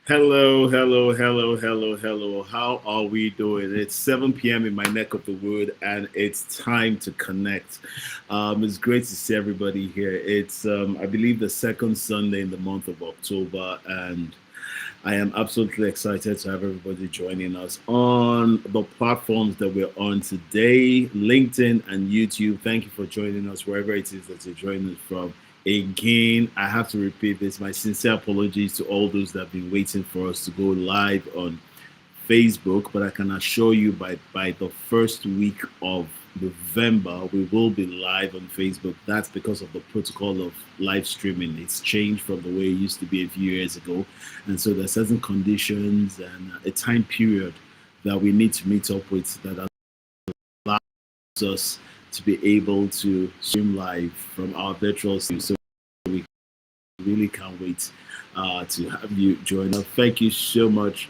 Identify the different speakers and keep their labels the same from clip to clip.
Speaker 1: Hello, hello, hello, hello, hello. How are we doing? It's 7 p.m. in my neck of the wood, and it's time to connect. It's great to see everybody here. It's, I believe, the second Sunday in the month of October, and I am absolutely excited to have everybody joining us on the platforms that we're on today, LinkedIn and YouTube. Thank you for joining us wherever it is that you're joining us from. Again, I have to repeat this. My sincere apologies to all those that have been waiting for us to go live on Facebook, but I can assure you by the first week of November, we will be live on Facebook. That's because of the protocol of live streaming. It's changed from the way it used to be a few years ago. And so there's certain conditions and a time period that we need to meet up with that allows us to be able to stream live from our virtual studio. So we really can't wait to have you join us. Thank you so much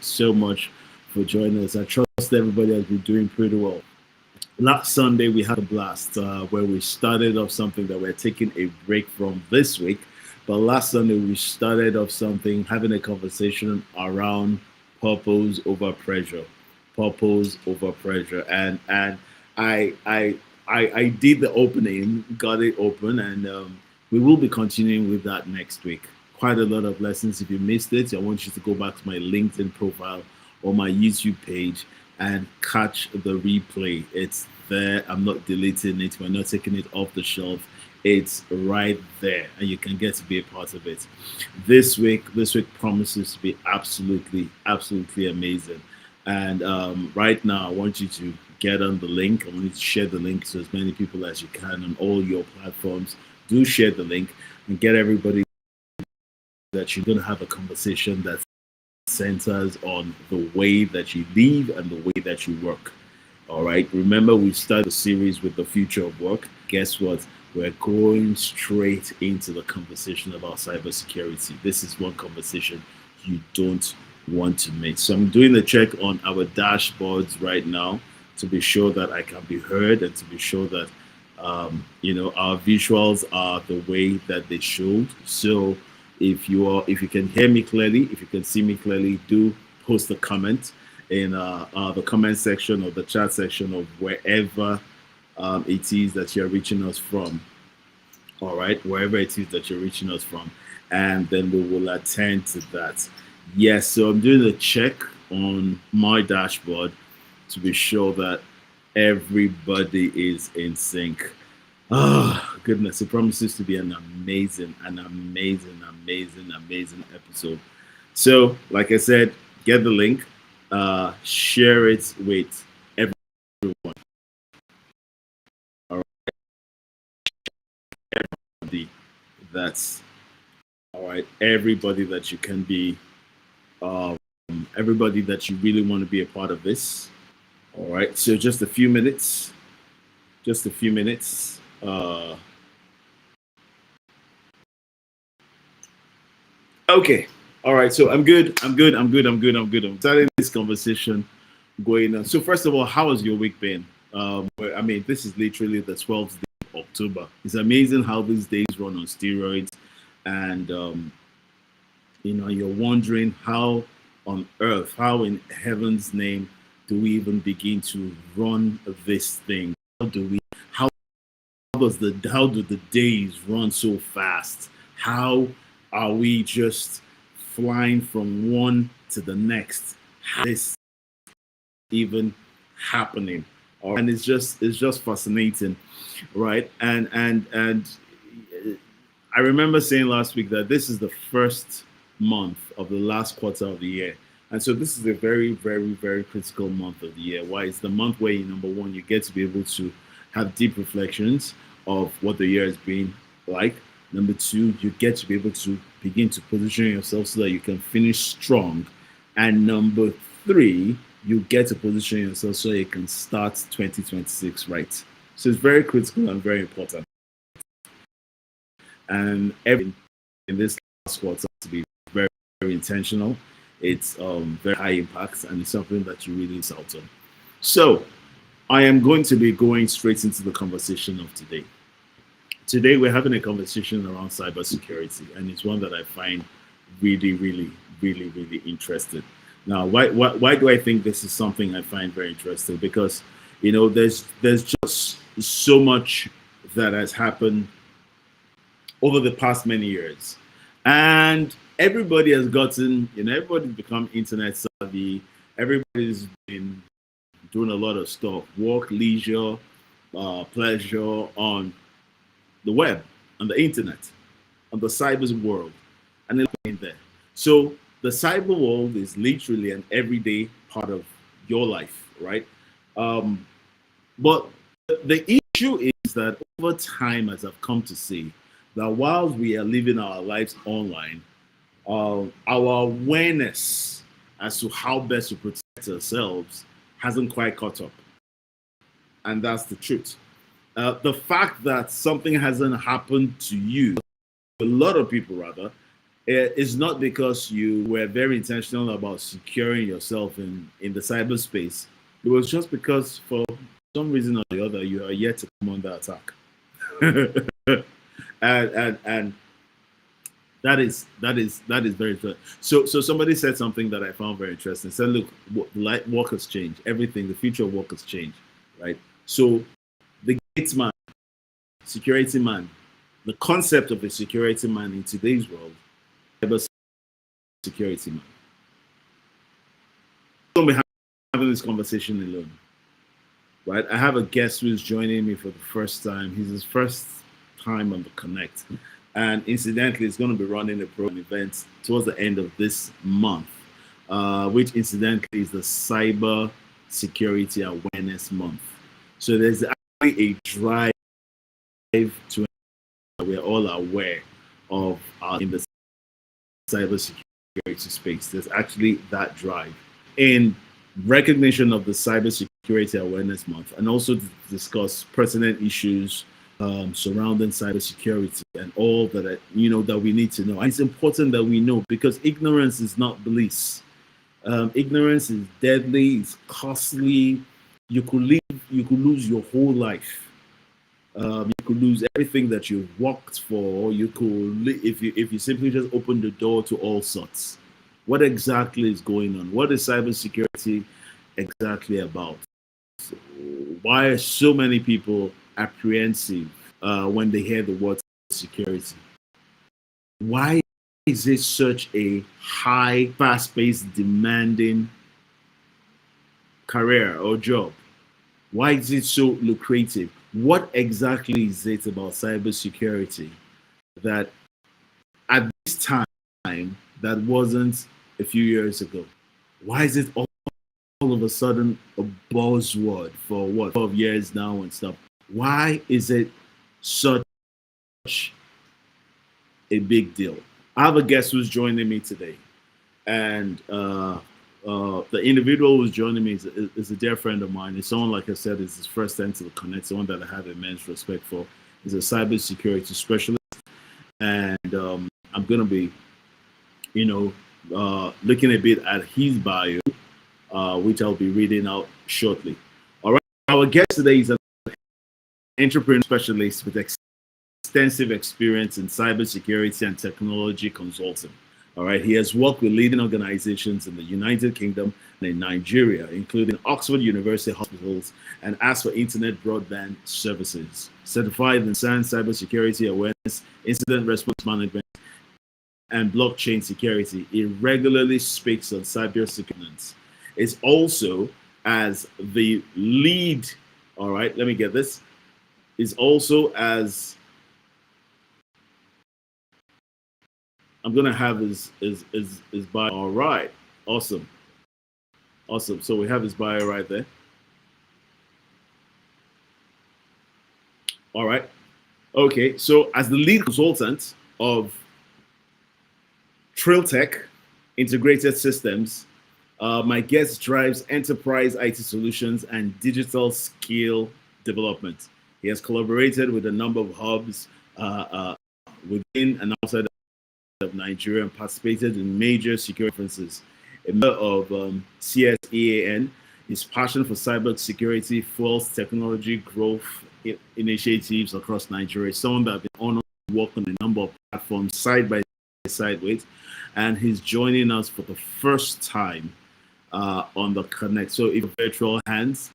Speaker 1: for joining us. I trust everybody has been doing pretty well. Last Sunday we had a blast where we started off something that we're taking a break from this week. But last Sunday we started off something, having a conversation around purpose over pressure, purpose over pressure, and I I I did the opening, got it open, and we will be continuing with that next week. Quite a lot of lessons. If you missed it, I want you to go back to my LinkedIn profile or my YouTube page and catch the replay. It's there. I'm not deleting it. We're not taking it off the shelf. It's right there, and you can get to be a part of it. This week promises to be absolutely amazing. And right now, I want you to get on the link. I want you to share the link to as many people as you can on all your platforms. Do share the link and get everybody that you're going to have a conversation that centers on the way that you live and the way that you work. All right. Remember, we started the series with the future of work. Guess what? We're going straight into the conversation about cybersecurity. This is one conversation you don't want to miss. So I'm doing the check on our dashboards right now to be sure that I can be heard and to be sure that our visuals are the way that they should. So if you can hear me clearly, if you can see me clearly, do post a comment in the comment section or the chat section of wherever it is that you're reaching us from. All right, wherever it is that you're reaching us from, and then we will attend to that. Yes, so I'm doing a check on my dashboard to be sure that everybody is in sync. Oh, goodness. It promises to be an amazing episode. So, like I said, get the link, share it with everyone. All right. Everybody that's all right. Everybody that you can be, um, everybody that you really want to be a part of this. All right. So, just a few minutes. Just a few minutes. Okay. All right. So I'm starting this conversation going on. So first of all, how has your week been? I mean, this is literally the 12th day of October. It's amazing how these days run on steroids, and you're wondering how on earth, how in heaven's name, do we even begin to run this thing? How do we? How do the days run so fast? How are we just flying from one to the next? How is this even happening? And it's just fascinating, right? And I remember saying last week that this is the first month of the last quarter of the year. And so this is a very critical month of the year. Why? It's the month where, number one, you get to be able to have deep reflections of what the year has been like. Number two, you get to be able to begin to position yourself so that you can finish strong. And number three, you get to position yourself so you can start 2026 right. So it's very critical and very important. And every in this last quarter to be very intentional. It's very high impact and it's something that you really miss out on. So I am going to be going straight into the conversation of today. Today we're having a conversation around cybersecurity, and it's one that I find really, really, really, really interested. Now, why do I think this is something I find very interesting? Because there's just so much that has happened over the past many years, and everybody has gotten, everybody's become internet savvy. Everybody's been doing a lot of stuff, work, leisure, pleasure on the web, on the internet, on the cyber world, and in there. So the cyber world is literally an everyday part of your life, right? Um, but the issue is that over time, as I've come to see, that while we are living our lives online, our awareness as to how best to protect ourselves hasn't quite caught up. And that's the truth. The fact that something hasn't happened to you, a lot of people rather, is not because you were very intentional about securing yourself in the cyberspace. It was just because for some reason or the other, you are yet to come under attack. and that is very good. So somebody said something that I found very interesting. Said, look, work has changed. Everything, the future of work has changed, right? So the gates man, security man, the concept of a security man in today's world, cyber security man. I'm going to be having this conversation alone, right? I have a guest who's joining me for the first time. He's his first time on the Connect. And incidentally, it's going to be running a program event towards the end of this month, which incidentally is the Cyber Security Awareness Month. So there's actually a drive to we're all aware of in the cyber security space. There's actually that drive in recognition of the Cyber Security Awareness Month, and also to discuss pertinent issues surrounding cybersecurity and all that that we need to know. And it's important that we know, because ignorance is not bliss. Ignorance is deadly. It's costly. You could lose your whole life. You could lose everything that you've worked for. You could, if you simply just open the door to all sorts. What exactly is going on? What is cybersecurity exactly about? Why are so many people apprehensive when they hear the word security? Why is it such a high, fast-paced, demanding career or job? Why is it so lucrative? What exactly is it about cybersecurity that at this time that wasn't a few years ago? Why is it all of a sudden a buzzword for 12 years now and stuff? Why is it such a big deal? I have a guest who's joining me today, and the individual who's joining me is a dear friend of mine. It's someone, like I said, is his first time to the Connect, someone that I have immense respect for. He's a cybersecurity specialist, and I'm going to be, looking a bit at his bio, which I'll be reading out shortly. All right. Our guest today is an entrepreneur specialist with extensive experience in cybersecurity and technology consulting. All right. He has worked with leading organizations in the United Kingdom and in Nigeria, including Oxford University Hospitals and Ask for Internet Broadband Services. Certified in science, cybersecurity awareness, incident response management, and blockchain security. He regularly speaks on cybersecurity. It's also as the lead. All right. Let me get this. Is also as I'm gonna have his bio. All right, awesome. So we have his bio right there. All right, okay. So as the lead consultant of Triltech Integrated Systems, my guest drives enterprise IT solutions and digital skill development. He has collaborated with a number of hubs within and outside of Nigeria and participated in major security conferences. A member of CSEAN, his passion for cybersecurity fuels technology growth initiatives across Nigeria. Someone that has been honored to work on a number of platforms side by side with, and he's joining us for the first time on the Connect. So, if virtual hands,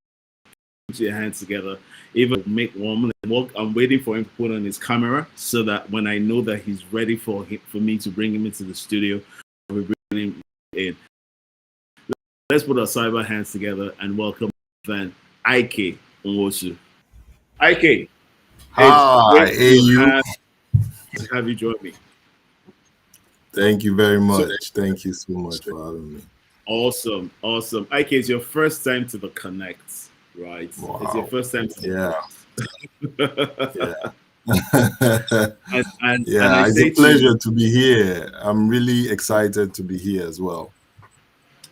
Speaker 1: put your hands together, even make one walk. I'm waiting for him to put on his camera so that when I know that he's ready for me to bring him into the studio, we bring him in. Let's put our cyber hands together and welcome Van Ike Nwosu. Ike,
Speaker 2: Hi, hey you.
Speaker 1: Have you join me?
Speaker 2: Thank you very much. Thank you so much for having me.
Speaker 1: Awesome, awesome. Ike, it's your first time to the Connect, right?
Speaker 2: Wow.
Speaker 1: It's your first time to
Speaker 2: yeah.
Speaker 1: And
Speaker 2: it's a pleasure to be here. I'm really excited to be here as well.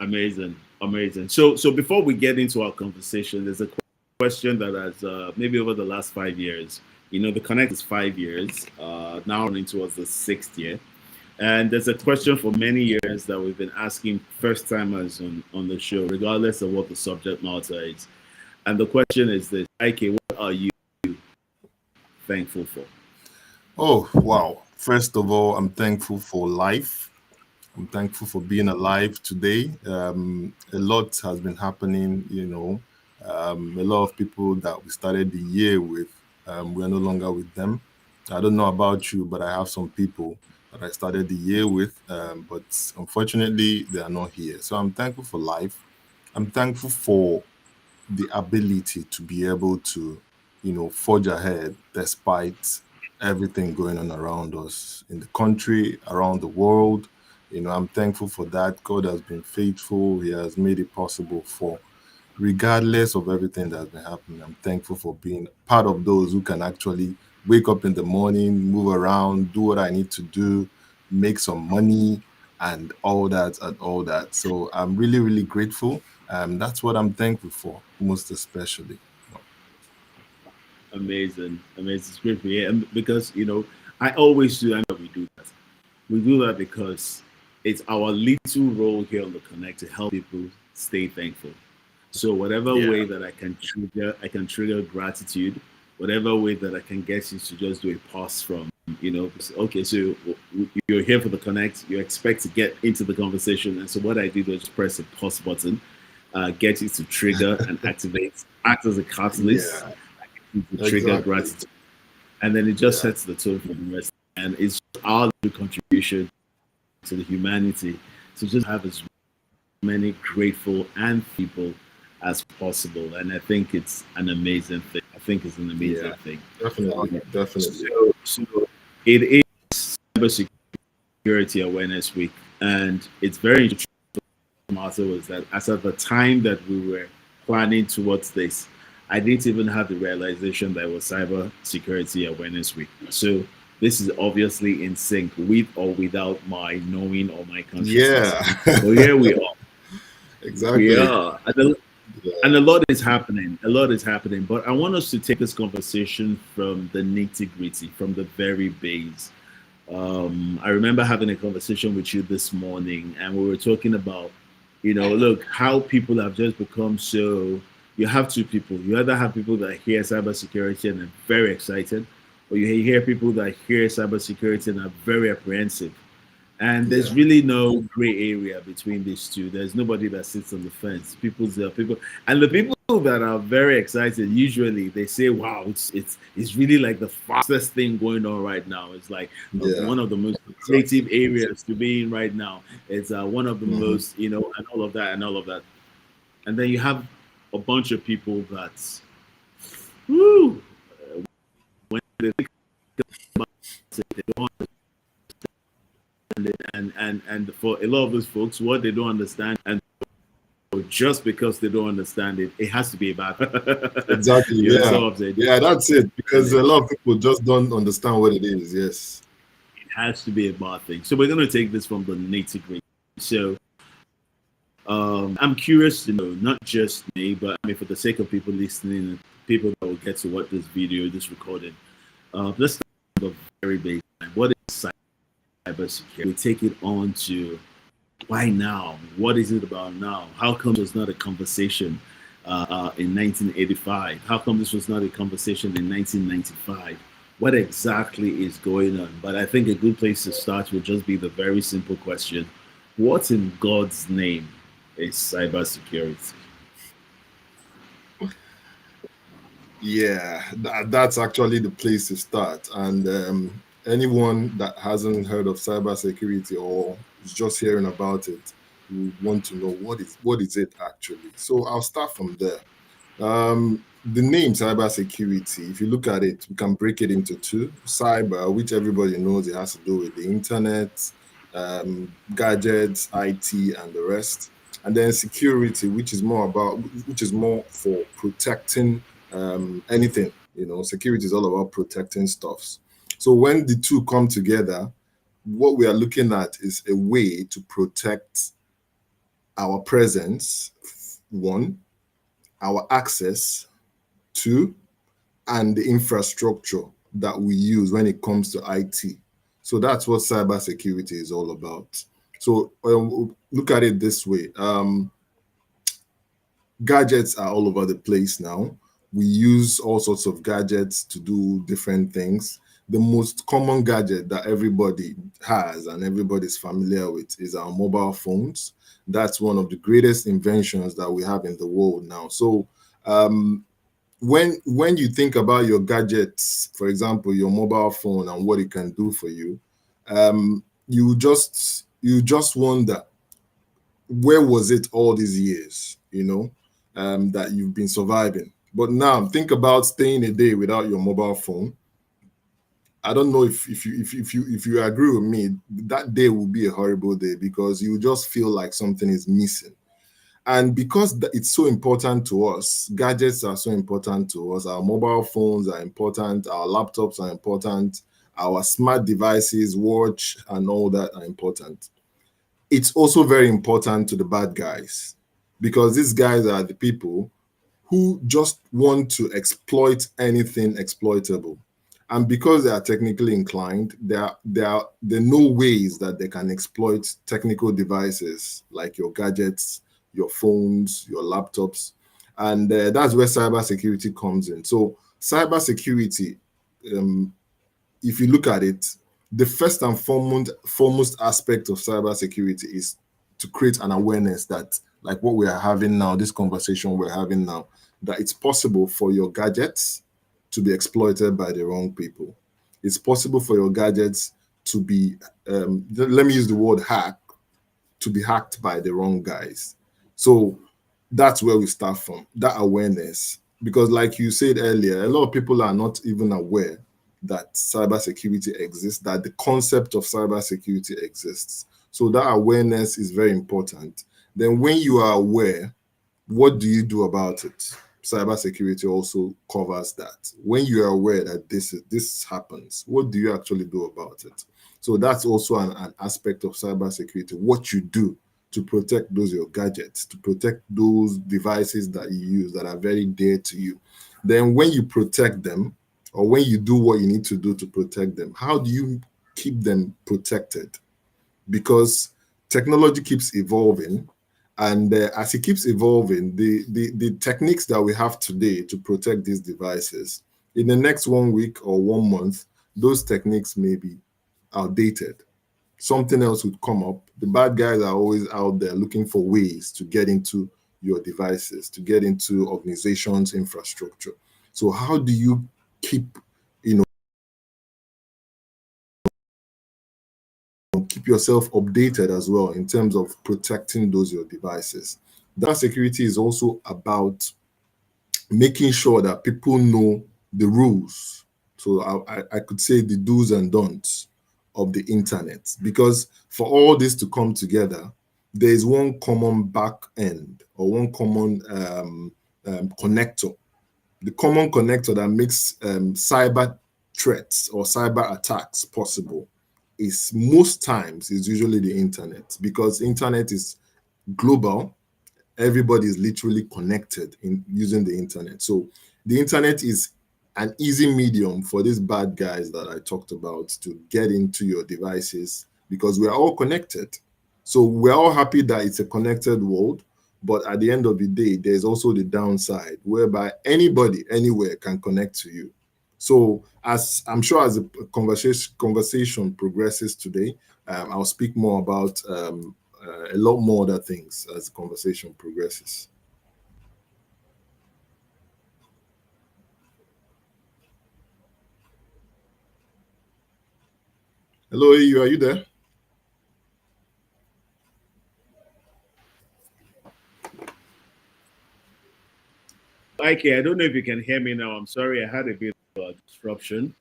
Speaker 1: Amazing, amazing. So before we get into our conversation, there's a question that has maybe over the last 5 years, the Connect is 5 years, now running towards the 6th year. And there's a question for many years that we've been asking first timers on the show, regardless of what the subject matter is. And the question is this: Ike, what are you thankful for?
Speaker 2: Oh, wow. First of all, I'm thankful for life. I'm thankful for being alive today. A lot has been happening, a lot of people that we started the year with, we're no longer with them. I don't know about you, but I have some people that I started the year with, but unfortunately, they are not here. So I'm thankful for life. I'm thankful for the ability to be able to, forge ahead despite everything going on around us in the country, around the world. I'm thankful for that. God has been faithful. He has made it possible for, regardless of everything that's been happening, I'm thankful for being part of those who can actually wake up in the morning, move around, do what I need to do, make some money, and all that. So I'm really, really grateful. That's what I'm thankful for, most especially.
Speaker 1: Amazing, amazing. It's great to hear. And because I always do, and we do that. We do that because it's our little role here on the Connect to help people stay thankful. So whatever way that I can trigger gratitude, whatever way that I can get you to just do a pause from, okay, so you're here for the Connect, you expect to get into the conversation. And so what I did was press the pause button, get you to trigger and activate, act as a catalyst, to trigger gratitude. And then it just sets the tone for the rest. And it's our contribution to the humanity to just have as many grateful and people as possible. And I think it's an amazing thing. Thing.
Speaker 2: Definitely.
Speaker 1: So it is Cybersecurity Awareness Week, and it's very interesting. Matter was that as at the time that we were planning towards this, I didn't even have the realization that it was Cybersecurity Awareness Week. So this is obviously in sync with or without my knowing or my consciousness. So here we are.
Speaker 2: Exactly.
Speaker 1: We are. And a lot is happening. A lot is happening. But I want us to take this conversation from the nitty-gritty, from the very base. I remember having a conversation with you this morning, and we were talking about, look, how people have just become so. You have two people. You either have people that hear cybersecurity and are very excited, or you hear people that hear cybersecurity and are very apprehensive. And there's really no gray area between these two. There's nobody that sits on the fence. People, and the people that are very excited, usually they say, "Wow, it's really like the fastest thing going on right now. It's like one of the most creative areas to be in right now. It's one of the most, and all of that, And then you have a bunch of people that, when they think about it, they don't and for a lot of those folks, what they don't understand, and just because they don't understand it, it has to be a bad thing.
Speaker 2: Exactly. Yeah, that's it. Because a lot of people just don't understand what it is. Yes,
Speaker 1: it has to be a bad thing. So we're going to take this from the nitty-gritty. So I'm curious to know, not just me, but I mean, for the sake of people listening, people that will get to watch this video, this recording, let's start from the very baseline. What is cybersecurity? We take it on to why now? What is it about now? How come it was not a conversation in 1985? How come this was not a conversation in 1995? what exactly is going on. But I think a good place to start would just be the very simple question: what in God's name is cybersecurity?
Speaker 2: Yeah, that's actually the place to start. And anyone that hasn't heard of cybersecurity or is just hearing about it would want to know what is it actually. So I'll start from there. The name cybersecurity, if you look at it, we can break it into two. Cyber, which everybody knows it has to do with the internet, gadgets, IT, and the rest. And then security, which is more for protecting anything. Security is all about protecting stuffs. So when the two come together, what we are looking at is a way to protect our presence, one, our access, two, and the infrastructure that we use when it comes to IT. So that's what cybersecurity is all about. So look at it this way. Gadgets are all over the place now. We use all sorts of gadgets to do different things. The most common gadget that everybody has and everybody's familiar with is our mobile phones. That's one of the greatest inventions that we have in the world now. So um, when you think about your gadgets, for example, your mobile phone and what it can do for you, you just wonder, where was it all these years, that you've been surviving. But now think about staying a day without your mobile phone. I don't know if you agree with me, that day will be a horrible day because you just feel like something is missing. And because it's so important to us, gadgets are so important to us, our mobile phones are important, our laptops are important, our smart devices, watch, and all that are important. It's also very important to the bad guys because these guys are the people who just want to exploit anything exploitable. And because they are technically inclined, there are no ways that they can exploit technical devices like your gadgets, your phones, your laptops. And that's where cybersecurity comes in. So cybersecurity, um, if you look at it, the first and foremost aspect of cybersecurity is to create an awareness that, like what we are having now, this conversation we're having now, that it's possible for your gadgets to be exploited by the wrong people. It's possible for your gadgets to be, let me use the word hack, to be hacked by the wrong guys. So that's where we start from, that awareness. Because, like you said earlier, a lot of people are not even aware that cybersecurity exists, that the concept of cybersecurity exists. So that awareness is very important. Then, when you are aware, what do you do about it? Cybersecurity also covers that. When you are aware that this happens, what do you actually do about it? So that's also an aspect of cybersecurity. What you do to protect those your gadgets, to protect those devices that you use that are very dear to you. Then when you protect them, or when you do what you need to do to protect them, how do you keep them protected? Because technology keeps evolving, and as it keeps evolving, the techniques that we have today to protect these devices, in the next 1 week or 1 month, those techniques may be outdated. Something else would come up. The bad guys are always out there looking for ways to get into your devices, to get into organizations' infrastructure. So how do you keep, you know, keep yourself updated as well in terms of protecting those your devices? Data security is also about making sure that people know the rules. So I could say the do's and don'ts of the internet, because for all this to come together, there is one common back end or one common connector. The common connector that makes cyber threats or cyber attacks possible is most times is usually the internet, because internet is global. Everybody is literally connected in using the internet. So the internet is an easy medium for these bad guys that I talked about to get into your devices, because we are all connected. So we're all happy that it's a connected world. But at the end of the day, there's also the downside whereby anybody, anywhere can connect to you. So as I'm sure as the conversation progresses today, I'll speak more about a lot more other things as the conversation progresses. Hello, are you there?
Speaker 1: Okay, I don't know if you can hear me now. I'm sorry, I had a bit of a disruption.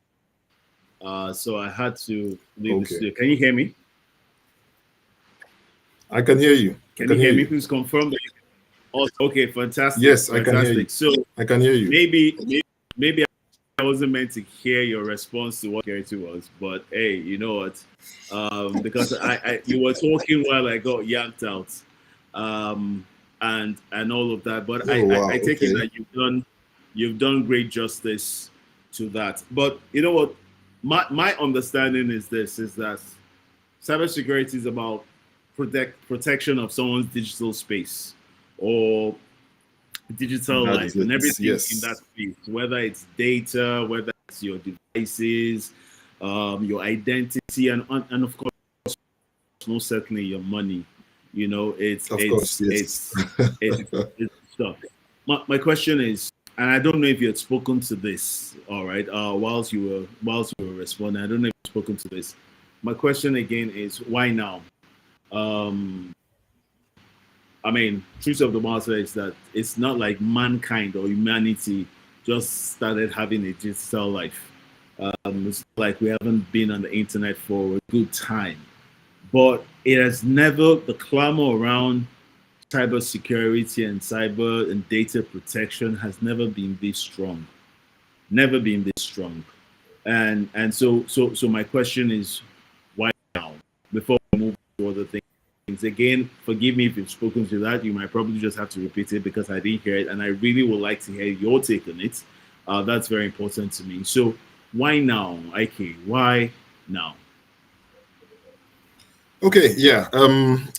Speaker 1: So I had to leave the
Speaker 2: Okay,
Speaker 1: studio. Can you hear me?
Speaker 2: I can hear you. I
Speaker 1: Can you
Speaker 2: can
Speaker 1: hear
Speaker 2: hear
Speaker 1: me?
Speaker 2: you.
Speaker 1: Please confirm that. Also, okay, fantastic,
Speaker 2: Yes, I can hear you.
Speaker 1: fantastic. So
Speaker 2: I can hear you.
Speaker 1: maybe I wasn't meant to hear your response to what security was, but hey, you know what? Because you were talking while I got yanked out, um, and all of that. But
Speaker 2: Oh wow.
Speaker 1: I take it
Speaker 2: Okay.
Speaker 1: that you've done great justice to that. But you know what? My understanding is this: is that cybersecurity is about protection of someone's digital space or digital
Speaker 2: That is
Speaker 1: life and
Speaker 2: it.
Speaker 1: everything in that
Speaker 2: Yes.
Speaker 1: space, whether it's data, whether it's your devices, your identity, and of course, most certainly your money. You know,
Speaker 2: Of course. Yes.
Speaker 1: it's stuff. My question is, and I don't know if you had spoken to this, all right, whilst you were responding. I don't know if you've spoken to this. My question again is, why now? Um, I mean, truth of the matter is that it's not like mankind or humanity just started having a digital life. It's like we haven't been on the internet for a good time, but it has never the clamor around cybersecurity and cyber and data protection has never been this strong. Never been this strong. And so my question is, why now? Before we move to other things. Again, forgive me if you've spoken to that. You might probably just have to repeat it because I didn't hear it, and I really would like to hear your take on it. That's very important to me. So, why now, Ike? Why now?
Speaker 2: Okay, yeah.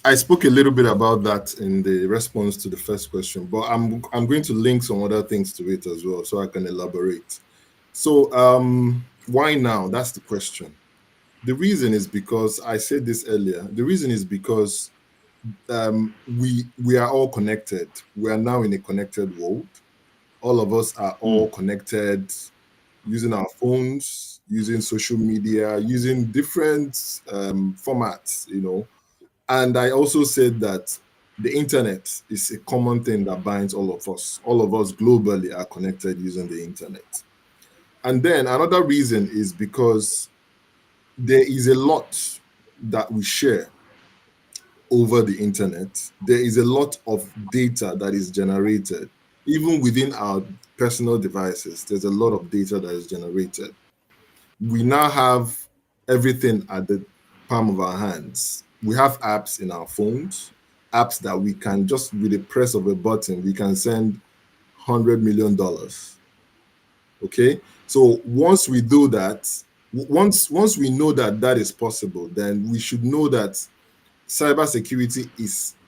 Speaker 2: I spoke a little bit about that in the response to the first question, but I'm going to link some other things to it as well, so I can elaborate. So, why now? That's the question. The reason is because I said this earlier. The reason is because we are all connected. We are now in a connected world. All of us are
Speaker 1: Mm,
Speaker 2: all connected using our phones, using social media, using different formats, And I also said that the internet is a common thing that binds all of us. All of us globally are connected using the internet. And then another reason is because there is a lot that we share over the internet. There is a lot of data that is generated. Even within our personal devices, there's a lot of data that is generated. We now have everything at the palm of our hands. We have apps in our phones, apps that we can just with a press of a button, we can send $100 million. Okay. So once we do that, once we know that that is possible, then we should know that cybersecurity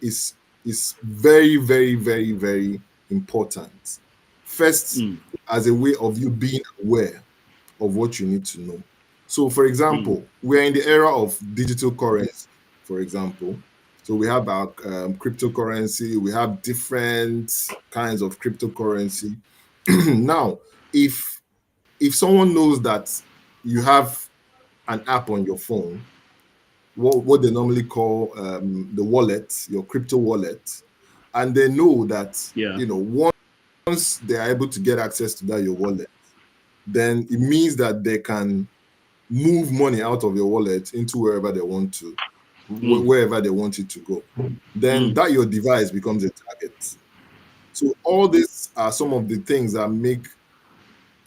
Speaker 2: is very, very, very, very important. First,
Speaker 1: mm,
Speaker 2: as a way of you being aware of what you need to know. So, for
Speaker 1: mm,
Speaker 2: example, we're in the era of digital currency, for example. So we have our cryptocurrency, we have different kinds of cryptocurrency. Now, if someone knows that you have an app on your phone, what they normally call the wallet, your crypto wallet, and they know that
Speaker 1: yeah.
Speaker 2: once they are able to get access to that your wallet, then it means that they can move money out of your wallet into wherever they want to,
Speaker 1: Mm,
Speaker 2: wherever they want it to go. Then
Speaker 1: mm.
Speaker 2: that your device becomes a target. So all these are some of the things that make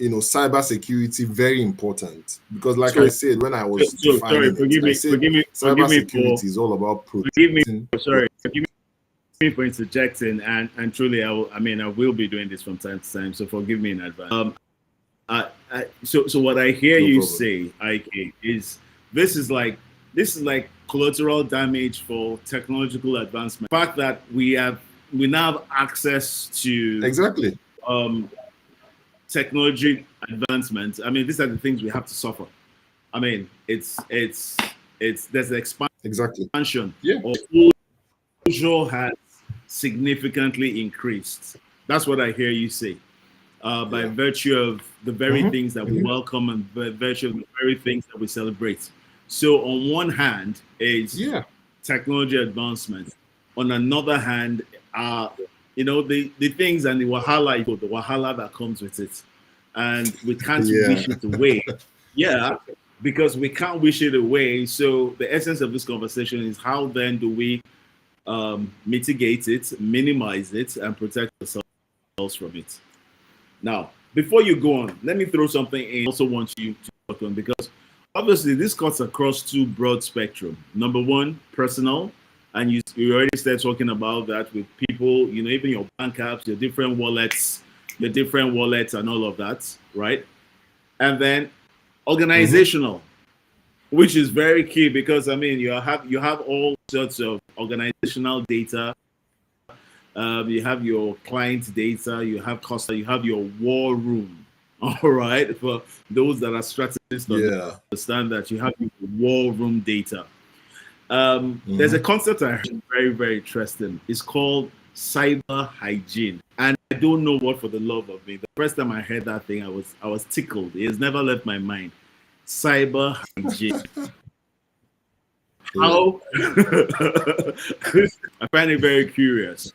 Speaker 2: cybersecurity very important, because like I
Speaker 1: So,
Speaker 2: said when I
Speaker 1: so,
Speaker 2: was
Speaker 1: so, sorry.
Speaker 2: defining it, I said cybersecurity is all about
Speaker 1: Forgive me.
Speaker 2: protecting your.
Speaker 1: Sorry, forgive me for interjecting. And truly, I will be doing this from time to time. So forgive me in advance. So what I hear
Speaker 2: No
Speaker 1: you
Speaker 2: problem.
Speaker 1: say, Ike, is this is like this is like collateral damage for technological advancement. The fact that we now have access
Speaker 2: Exactly.
Speaker 1: um, technology advancements, I mean, these are the things we have to suffer. I mean, it's there's an
Speaker 2: Exactly.
Speaker 1: expansion
Speaker 2: Yeah.
Speaker 1: of exposure has significantly increased. That's what I hear you say. By
Speaker 2: Yeah.
Speaker 1: virtue of the very
Speaker 2: Mm-hmm.
Speaker 1: things that we welcome and by virtue of the very things that we celebrate. So, on one hand, is
Speaker 2: Yeah.
Speaker 1: technology advancement. On another hand, uh, the things and the wahala that comes with it. And we can't
Speaker 2: Yeah.
Speaker 1: wish it away. Yeah, because we can't wish it away. So, the essence of this conversation is how then do we mitigate it, minimize it, and protect ourselves from it. Now, before you go on, let me throw something in. I also want you to talk on because obviously this cuts across two broad spectrum. Number one, personal, and you already started talking about that with people, even your bank apps, your different wallets and all of that, right? And then
Speaker 2: Mm-hmm.
Speaker 1: organizational, which is very key because I mean you have all sorts of organizational data. You have your client data, you have customer, you have your war room. All right, for those that are strategists
Speaker 2: Yeah.
Speaker 1: understand that you have your war room data. There's a
Speaker 2: Mm-hmm.
Speaker 1: concept I heard very, very interesting. It's called cyber hygiene, and I don't know what for the love of me. The first time I heard that thing, I was tickled. It has never left my mind. Cyber hygiene.
Speaker 2: Yeah.
Speaker 1: How I find it very curious.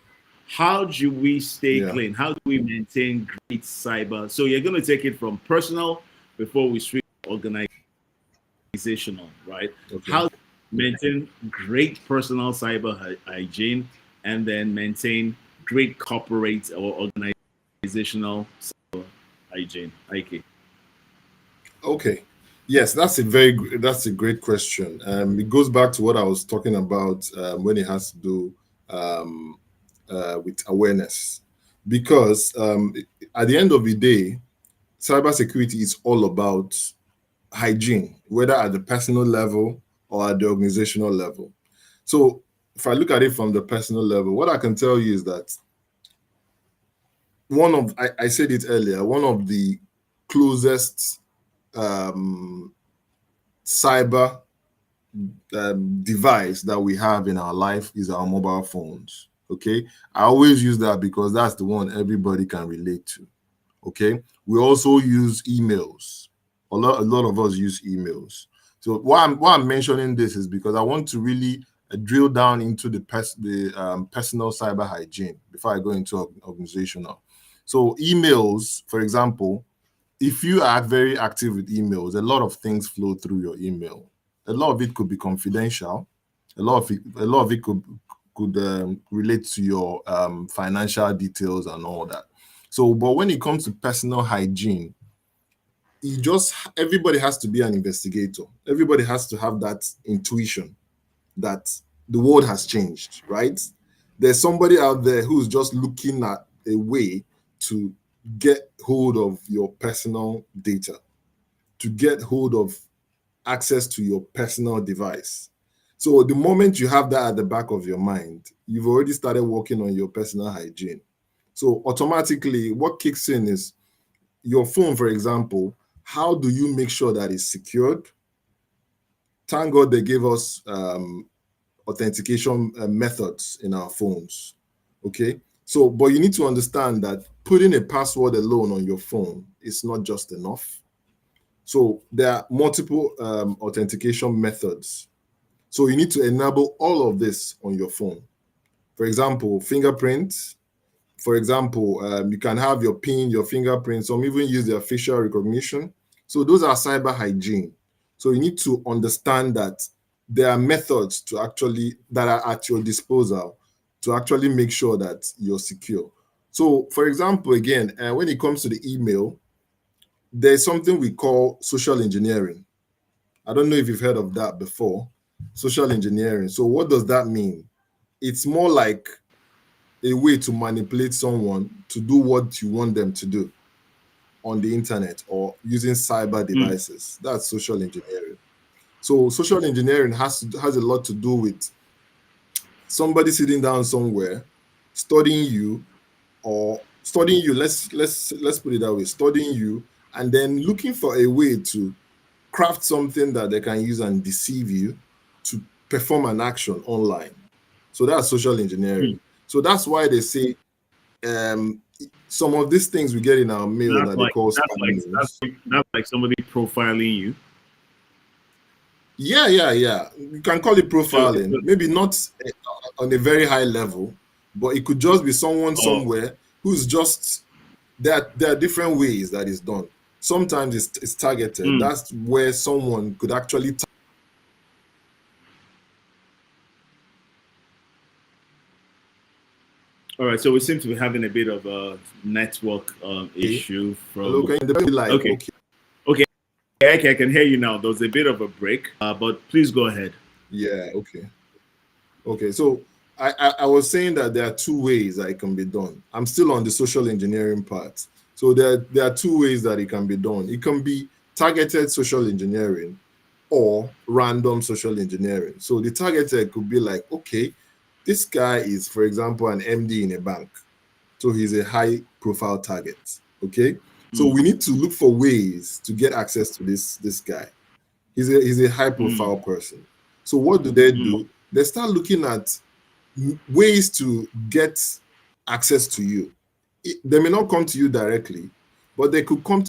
Speaker 1: How do we stay
Speaker 2: Yeah.
Speaker 1: clean? How do we maintain great cyber? So you're going to take it from personal before we switch to organizational, right?
Speaker 2: Okay.
Speaker 1: How to maintain great personal cyber hygiene and then maintain great corporate or organizational cyber hygiene. Okay.
Speaker 2: Okay. Yes, that's a great question. It goes back to what I was talking about when it has to do um, with awareness, because at the end of the day, cybersecurity is all about hygiene, whether at the personal level or at the organizational level. So, if I look at it from the personal level, what I can tell you is that I said it earlier, one of the closest um, cyber device that we have in our life is our mobile phones. Okay, I always use that because that's the one everybody can relate to. Okay, we also use emails. A lot of us use emails. So why I'm mentioning this is because I want to really drill down into the personal cyber hygiene before I go into organizational. So emails, for example, if you are very active with emails, a lot of things flow through your email. A lot of it could be confidential. A lot of it could relate to your financial details and all that. So, but when it comes to personal hygiene, everybody has to be an investigator. Everybody has to have that intuition that the world has changed, right? There's somebody out there who's just looking at a way to get hold of your personal data, to get hold of access to your personal device. So the moment you have that at the back of your mind, you've already started working on your personal hygiene. So automatically, what kicks in is your phone, for example. How do you make sure that it's secured? Thank God they gave us authentication methods in our phones. Okay. So, but you need to understand that putting a password alone on your phone is not just enough. So, there are multiple authentication methods. So, you need to enable all of this on your phone. For example, fingerprints. For example, you can have your PIN, your fingerprint. Some even use their facial recognition. So, those are cyber hygiene. So, you need to understand that there are methods that are at your disposal to actually make sure that you're secure. So, for example, again, when it comes to the email, there's something we call social engineering. I don't know if you've heard of that before. Social engineering. So, what does that mean? It's more like a way to manipulate someone to do what you want them to do on the internet or using cyber
Speaker 1: Mm.
Speaker 2: devices. That's social engineering. So, social engineering has a lot to do with somebody sitting down somewhere, studying you, or studying you. Let's put it that way. Studying you, and then looking for a way to craft something that they can use and deceive you to perform an action online. So that's social engineering. So that's why they say some of these things we get in our mail that they call spam mails.
Speaker 1: That's like somebody profiling you.
Speaker 2: Yeah. You can call it profiling. Maybe not on a very high level, but it could just be someone somewhere who's just there are different ways that is done. Sometimes it's targeted. That's where someone could actually
Speaker 1: All right, so we seem to be having a bit of a network issue from.
Speaker 2: Hello, can you like,
Speaker 1: okay, I can hear you now. There was a bit of a break, but please go ahead.
Speaker 2: Yeah, okay. So I was saying that there are two ways that it can be done. I'm still on the social engineering part. So there are two ways that it can be done. It can be targeted social engineering or random social engineering. So the targeted could be like, okay, this guy is, for example, an MD in a bank. So he's a high profile target. Okay. So we need to look for ways to get access to this guy. He's a high profile person. So what do? They start looking at ways to get access to you. They may not come to you directly, but they could come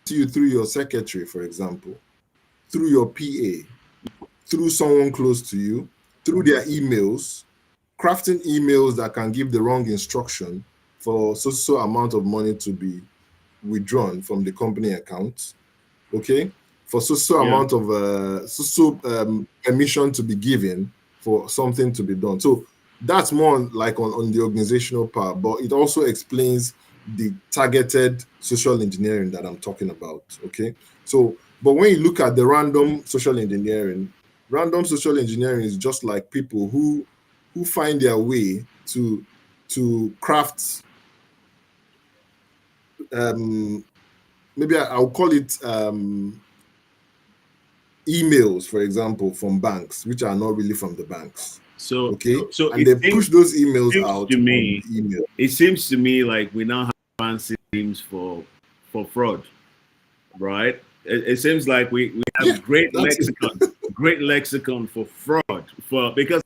Speaker 2: to you through your secretary, for example, through your PA, through someone close to you, through their emails, crafting emails that can give the wrong instruction for so amount of money to be withdrawn from the company account, okay, for so amount of permission to be given for something to be done. So that's more like on the organizational part, but it also explains the targeted social engineering that I'm talking about, okay? So, but when you look at the random social engineering is just like people who find their way to craft maybe I'll call it emails, for example, from banks, which are not really from the banks.
Speaker 1: So
Speaker 2: and they push those emails out
Speaker 1: to me.
Speaker 2: On email.
Speaker 1: It seems to me like we now have fancy names for fraud, right? It seems like we have great lexicon for fraud, because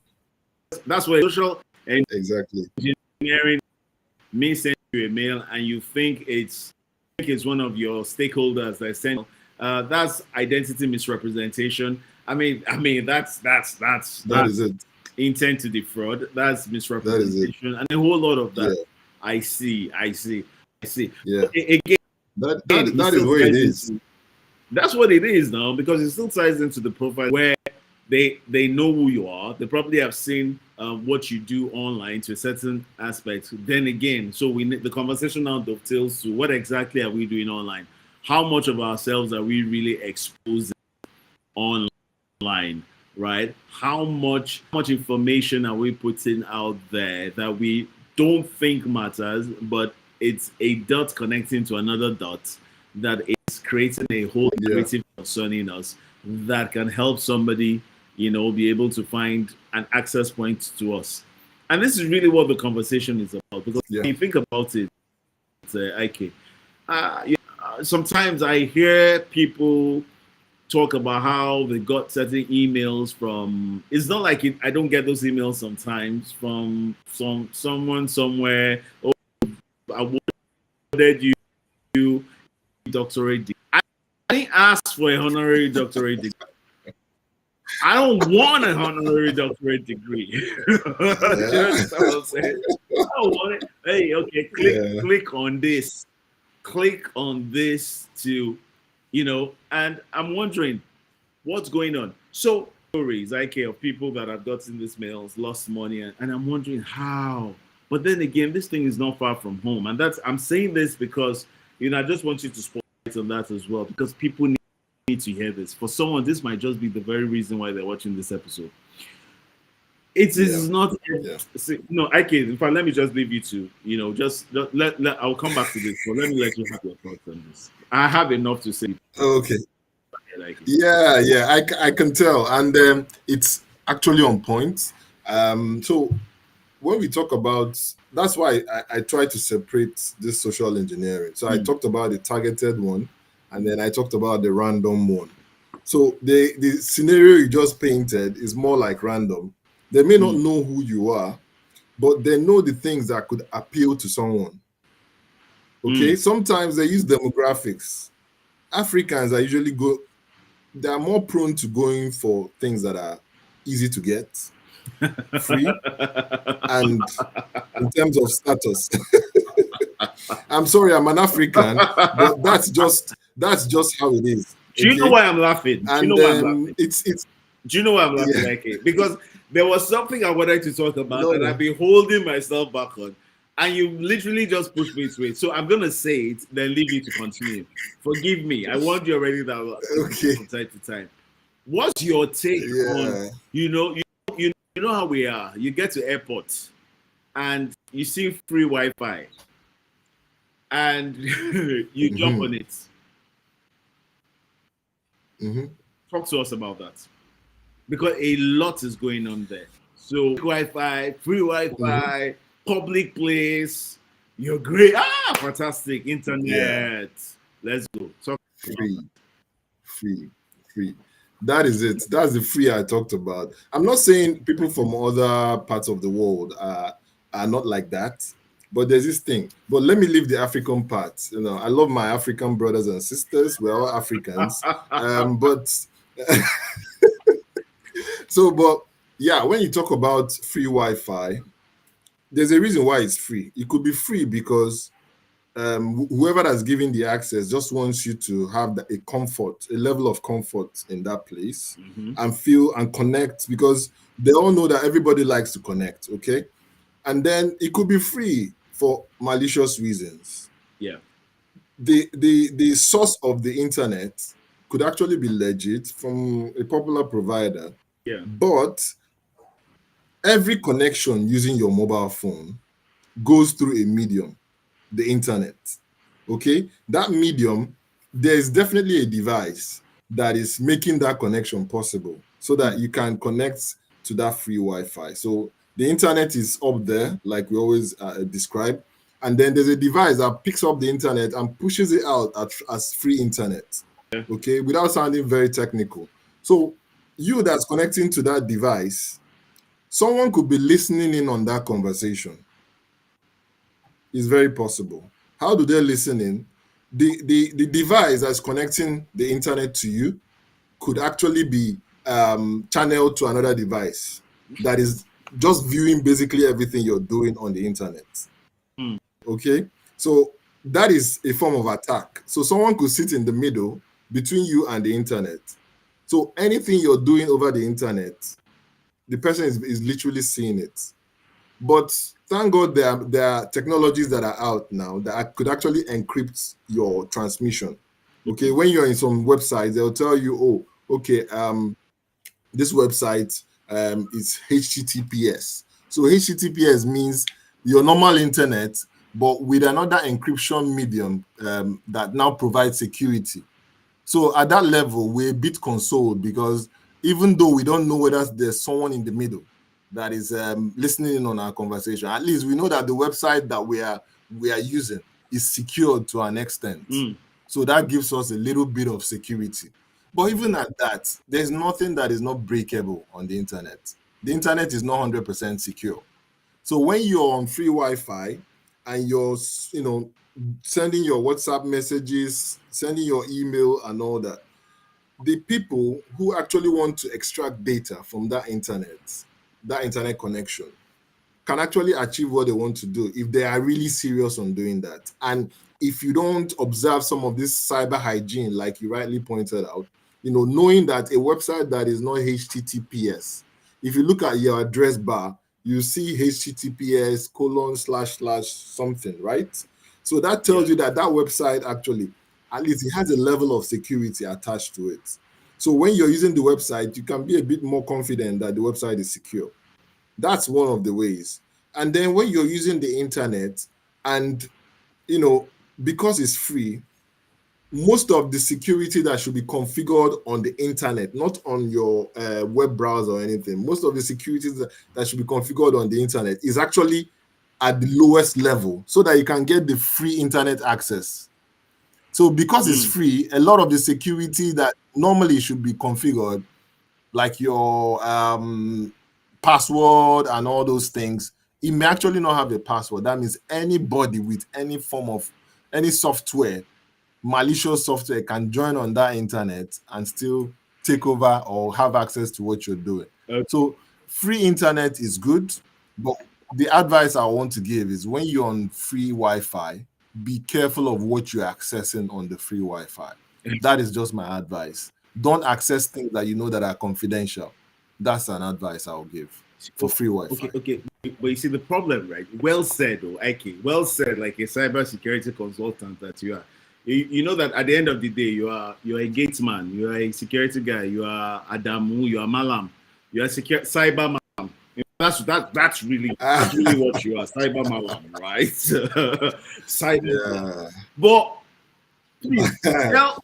Speaker 1: that's where social engineering means send you a mail and you think it's one of your stakeholders that send. That's identity misrepresentation. I mean that's
Speaker 2: is it.
Speaker 1: Intent to defraud. That's misrepresentation, and a whole lot of that. Yeah. I see.
Speaker 2: Yeah.
Speaker 1: Again,
Speaker 2: that is what it is.
Speaker 1: That's what it is now, because it still ties into the profile where they know who you are. They probably have seen what you do online to a certain aspect. Then again, so the conversation now dovetails to what exactly are we doing online? How much of ourselves are we really exposing online, right? How much information are we putting out there that we don't think matters, but it's a dot connecting to another dot that is creating a whole narrative concerning us that can help somebody, be able to find an access point to us. And this is really what the conversation is about, because when you think about it, sometimes I hear people talk about how they got certain emails from. It's not like I don't get those emails sometimes from someone somewhere. Oh, I wanted you doctorate degree. I didn't ask for a honorary doctorate degree. I don't want a honorary doctorate degree. You understand what I'm saying? I don't want it. Hey, okay, click on this. Click on this to, and I'm wondering what's going on. So stories, of people that have gotten these mails, lost money, and I'm wondering how. But then again, this thing is not far from home, and I'm saying this because I just want you to spotlight on that as well, because people need to hear this. For someone, this might just be the very reason why they're watching this episode. It is not. No, in fact, let me just leave you to, just let I'll come back to this, but let me let you have your thoughts on this. I have enough to say.
Speaker 2: Okay. I can tell, and it's actually on point. So when we talk about, that's why I try to separate this social engineering. So I talked about the targeted one, and then I talked about the random one. So the scenario you just painted is more like random. They may not know who you are, but they know the things that could appeal to someone. Okay, sometimes they use demographics. Africans are usually they are more prone to going for things that are easy to get, free, and in terms of status. I'm sorry, I'm an African, but that's just how it is.
Speaker 1: Do you know
Speaker 2: Okay,
Speaker 1: why I'm laughing? Do you
Speaker 2: and
Speaker 1: know why I'm laughing?
Speaker 2: it's
Speaker 1: Do you know why I'm laughing,
Speaker 2: yeah,
Speaker 1: like because there was something I wanted to talk about
Speaker 2: no
Speaker 1: and I've
Speaker 2: no
Speaker 1: been holding myself back on, and you literally just pushed me to it. So I'm gonna say it, then leave you to continue. Forgive me. I warned you already that
Speaker 2: okay
Speaker 1: from time to time. What's your take on
Speaker 2: yeah
Speaker 1: you know how we are? You get to airports and you see free Wi-Fi and you jump
Speaker 2: mm-hmm,
Speaker 1: on it.
Speaker 2: mm-hmm,
Speaker 1: Talk to us about that because a lot is going on there. So free
Speaker 2: mm-hmm,
Speaker 1: Wi-Fi, public place. You're great. Fantastic
Speaker 2: yeah,
Speaker 1: internet. Let's go. Talk about
Speaker 2: free free free. That is it. That's the free I talked about. I'm not saying people from other parts of the world are not like that, but there's this thing. But let me leave the African part. I love my African brothers and sisters. We're all Africans.
Speaker 1: that.
Speaker 2: But but yeah, when you talk about free Wi-Fi, there's a reason why it's free. It could be free because whoever that's giving the access just wants you to have a level of comfort in that place,
Speaker 1: Mhm.
Speaker 2: and feel and connect, because they all know that everybody likes to connect. Okay, and then it could be free for malicious reasons.
Speaker 1: Yeah.
Speaker 2: The source of the internet could actually be legit from a popular provider,
Speaker 1: Yeah.
Speaker 2: but every connection using your mobile phone goes through a medium, the internet. Okay, that medium, there's definitely a device that is making that connection possible so that you can connect to that free Wi-Fi. So the internet is up there, like we always describe, and then there's a device that picks up the internet and pushes it out as free internet. Okay, without sounding very technical. So you that's connecting to that device, someone could be listening in on that conversation. It's very possible. How do they listen in? The device that's connecting the internet to you could actually be channeled to another device that is just viewing basically everything you're doing on the internet.
Speaker 1: Mm.
Speaker 2: Okay, so that is a form of attack. So someone could sit in the middle between you and the internet. So anything you're doing over the internet, the person is literally seeing it. But thank God there are technologies that are out now that could actually encrypt your transmission. Okay, when you're in some websites, they'll tell you, oh, okay, this website is HTTPS. So HTTPS means your normal internet, but with another encryption medium that now provides security. So at that level, we're a bit consoled, because even though we don't know whether there's someone in the middle that is listening in on our conversation, at least we know that the website that we are using is secured to an extent.
Speaker 1: Mm.
Speaker 2: So that gives us a little bit of security. But even at that, there's nothing that is not breakable on the internet. The internet is not 100% secure. So when you're on free Wi-Fi and you're, sending your WhatsApp messages, sending your email and all that, the people who actually want to extract data from that internet connection, can actually achieve what they want to do if they are really serious on doing that. And if you don't observe some of this cyber hygiene, like you rightly pointed out, knowing that a website that is not HTTPS, if you look at your address bar, you see HTTPS colon slash slash something, right? So that
Speaker 1: Yeah.
Speaker 2: tells you that website actually, at least it has a level of security attached to it. So when you're using the website, you can be a bit more confident that the website is secure. That's one of the ways. And then when you're using the internet, and because it's free, most of the security that should be configured on the internet, not on your web browser or anything, most of the security that should be configured on the internet is actually at the lowest level so that you can get the free internet access. So because it's free, a lot of the security that normally should be configured, like your password and all those things, it may actually not have a password. That means anybody with any form of any software, malicious software, can join on that internet and still take over or have access to what you're doing.
Speaker 1: Okay.
Speaker 2: So free internet is good, but the advice I want to give is when you're on free Wi-Fi, be careful of what you're accessing on the free Wi-Fi. That is just my advice. Don't access things that you know that are confidential. That's an advice I'll give for free Wi-Fi.
Speaker 1: Okay. But you see the problem, right? Well said, though, Ike. Well said, like a cybersecurity consultant that you are. You know that at the end of the day, you're a gate man, you're a security guy, you are Adamu, you are Malam, you're a cyber Malam. That's really what you are, cyber Malam, right? Cyber Malam. But please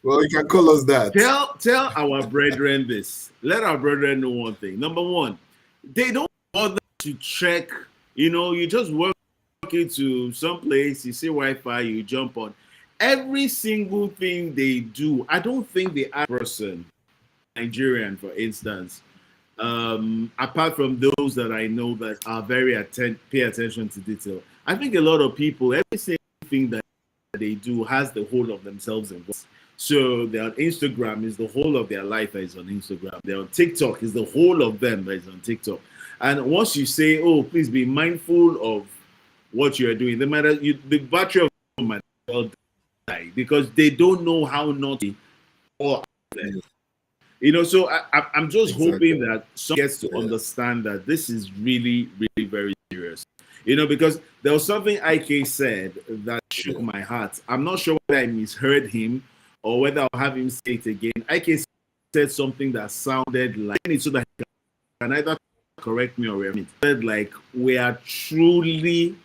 Speaker 2: well, you can call us that.
Speaker 1: Tell our brethren this. Let our brethren know one thing. Number one, they don't bother to check. You just walk into some place, you see Wi-Fi, you jump on. Every single thing they do, I don't think the average person, Nigerian, for instance, apart from those that I know that are very pay attention to detail, I think a lot of people, every single thing that they do has the whole of themselves involved. So they're on Instagram is the whole of their life that is on Instagram. They're on TikTok is the whole of them that is on TikTok. And once you say, "Oh, please be mindful of what you are doing," the battery of them might well die because they don't know how naughty or So I'm just hoping that someone gets to understand that this is really, really very serious. Because there was something IK said that shook my heart. I'm not sure whether I misheard him or whether I'll have him say it again. IK said something that sounded like it so that he can either correct me or remove it. Said like we are truly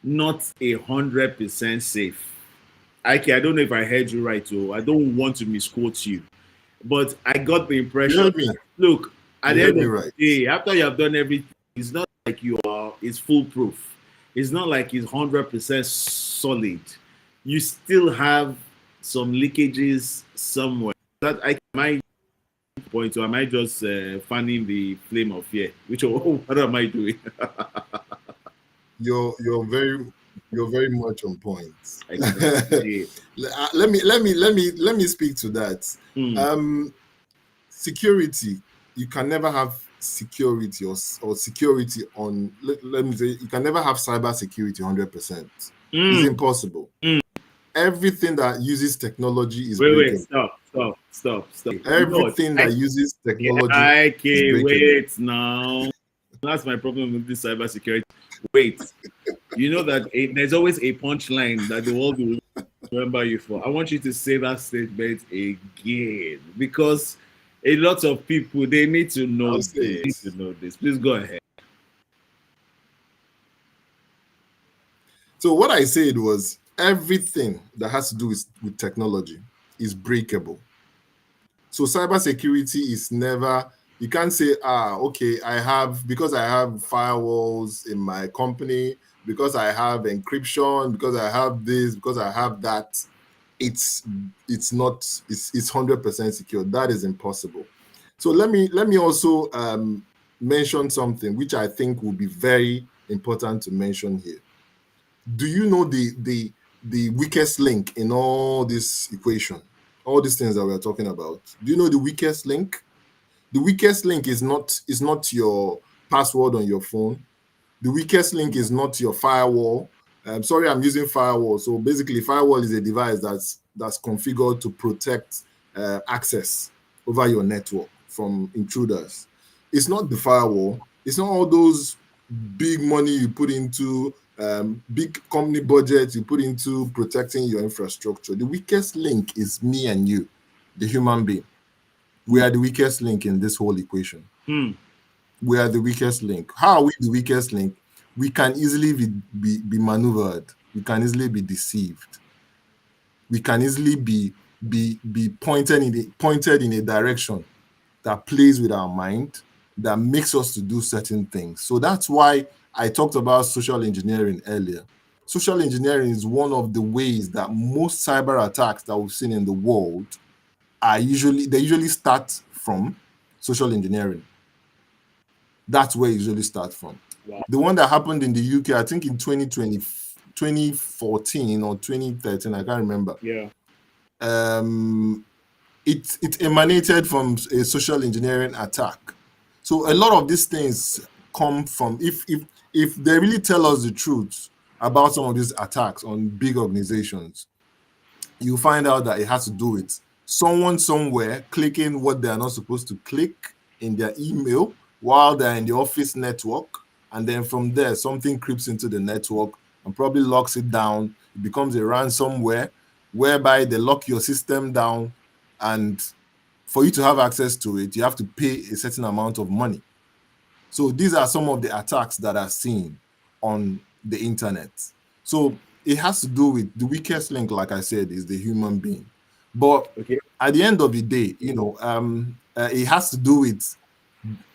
Speaker 1: not 100% safe. IK, I don't know if I heard you right, so I don't want to misquote you. But I got the impression, look, at the end of the day, after you have done everything, it's not like it's foolproof. It's not like it's 100% solid. You still have some leakages somewhere. That I might point to, am I just fanning the flame of fear? What am I doing?
Speaker 2: You're very much on point. Exactly. let me speak to that. Security, you can never have security or security on. Let me say, you can never have cyber security 100%. It's impossible. Everything that uses technology is
Speaker 1: wait, stop.
Speaker 2: Everything that uses technology is
Speaker 1: wait now. That's my problem with this cyber security. Wait, you know that there's always a punchline that the world will remember you for. I want you to say that statement again because a lot of people, they need to know this. Please go ahead.
Speaker 2: So what I said was everything that has to do with technology is breakable. So cybersecurity is never, you can't say, okay, because I have firewalls in my company, because I have encryption, because I have this, because I have that, it's 100% secure. That is impossible. So let me also mention something which I think will be very important to mention here. Do you know the weakest link in all this equation, all these things that we're talking about? Do you know the weakest link? The weakest link is not your password on your phone. The weakest link is not your firewall. Sorry, I'm using firewall. So basically, firewall is a device that's configured to protect access over your network from intruders. It's not the firewall. It's not all those big money you put into big company budget you put into protecting your infrastructure. The weakest link is me and you, the human being. We are the weakest link in this whole equation. We are the weakest link. How are we the weakest link? We can easily be maneuvered. We can easily be deceived. We can easily be be pointed in a direction that plays with our mind, that makes us to do certain things. So that's why I talked about social engineering earlier. Social engineering is one of the ways that most cyber attacks that we've seen in the world usually start from social engineering. That's where it usually starts from.
Speaker 1: Wow.
Speaker 2: The one that happened in the UK, I think in 2020, 2014 or 2013, I can't remember.
Speaker 1: Yeah.
Speaker 2: It emanated from a social engineering attack. So a lot of these things come from, if they really tell us the truth about some of these attacks on big organizations, you find out that it has to do with someone somewhere clicking what they are not supposed to click in their email while they're in the office network. And then from there, something creeps into the network and probably locks it down. It becomes a ransomware whereby they lock your system down. And for you to have access to it, you have to pay a certain amount of money. So these are some of the attacks that are seen on the internet. So it has to do with the weakest link, like I said, is the human being. But
Speaker 1: Okay.
Speaker 2: at the end of the day, it has to do with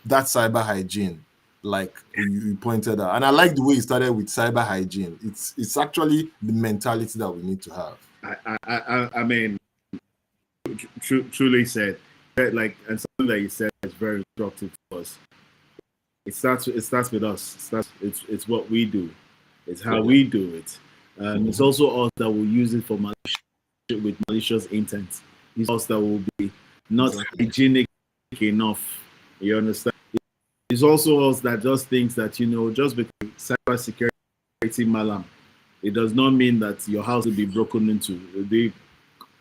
Speaker 2: that cyber hygiene, like you pointed out. And I like the way you started with cyber hygiene. It's actually the mentality that we need to have.
Speaker 1: I mean, truly said, like, and something that you said is very instructive to us. It starts with us. It's what we do. It's how we do it. It's also us that will use it for with malicious intent. It's us that will be not hygienic enough. You understand? It's also us that just thinks that, just because cybersecurity malam, it does not mean that your house will be broken into. The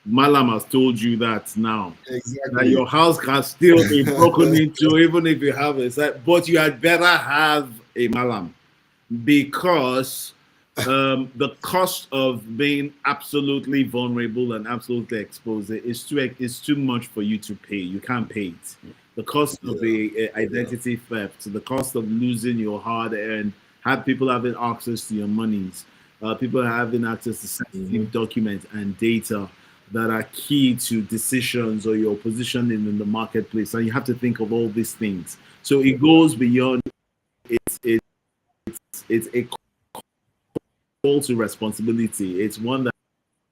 Speaker 1: Malam has told you that now.
Speaker 2: Exactly.
Speaker 1: That your house can still be broken into, even if you have a site, but you had better have a Malam, because the cost of being absolutely vulnerable and absolutely exposed is too much for you to pay. You can't pay it. The cost of a identity theft, the cost of losing your hard-earned, people having access to your monies, people having access to sensitive documents and data that are key to decisions or your positioning in the marketplace, and you have to think of all these things. So it goes beyond. It's a call to responsibility. It's one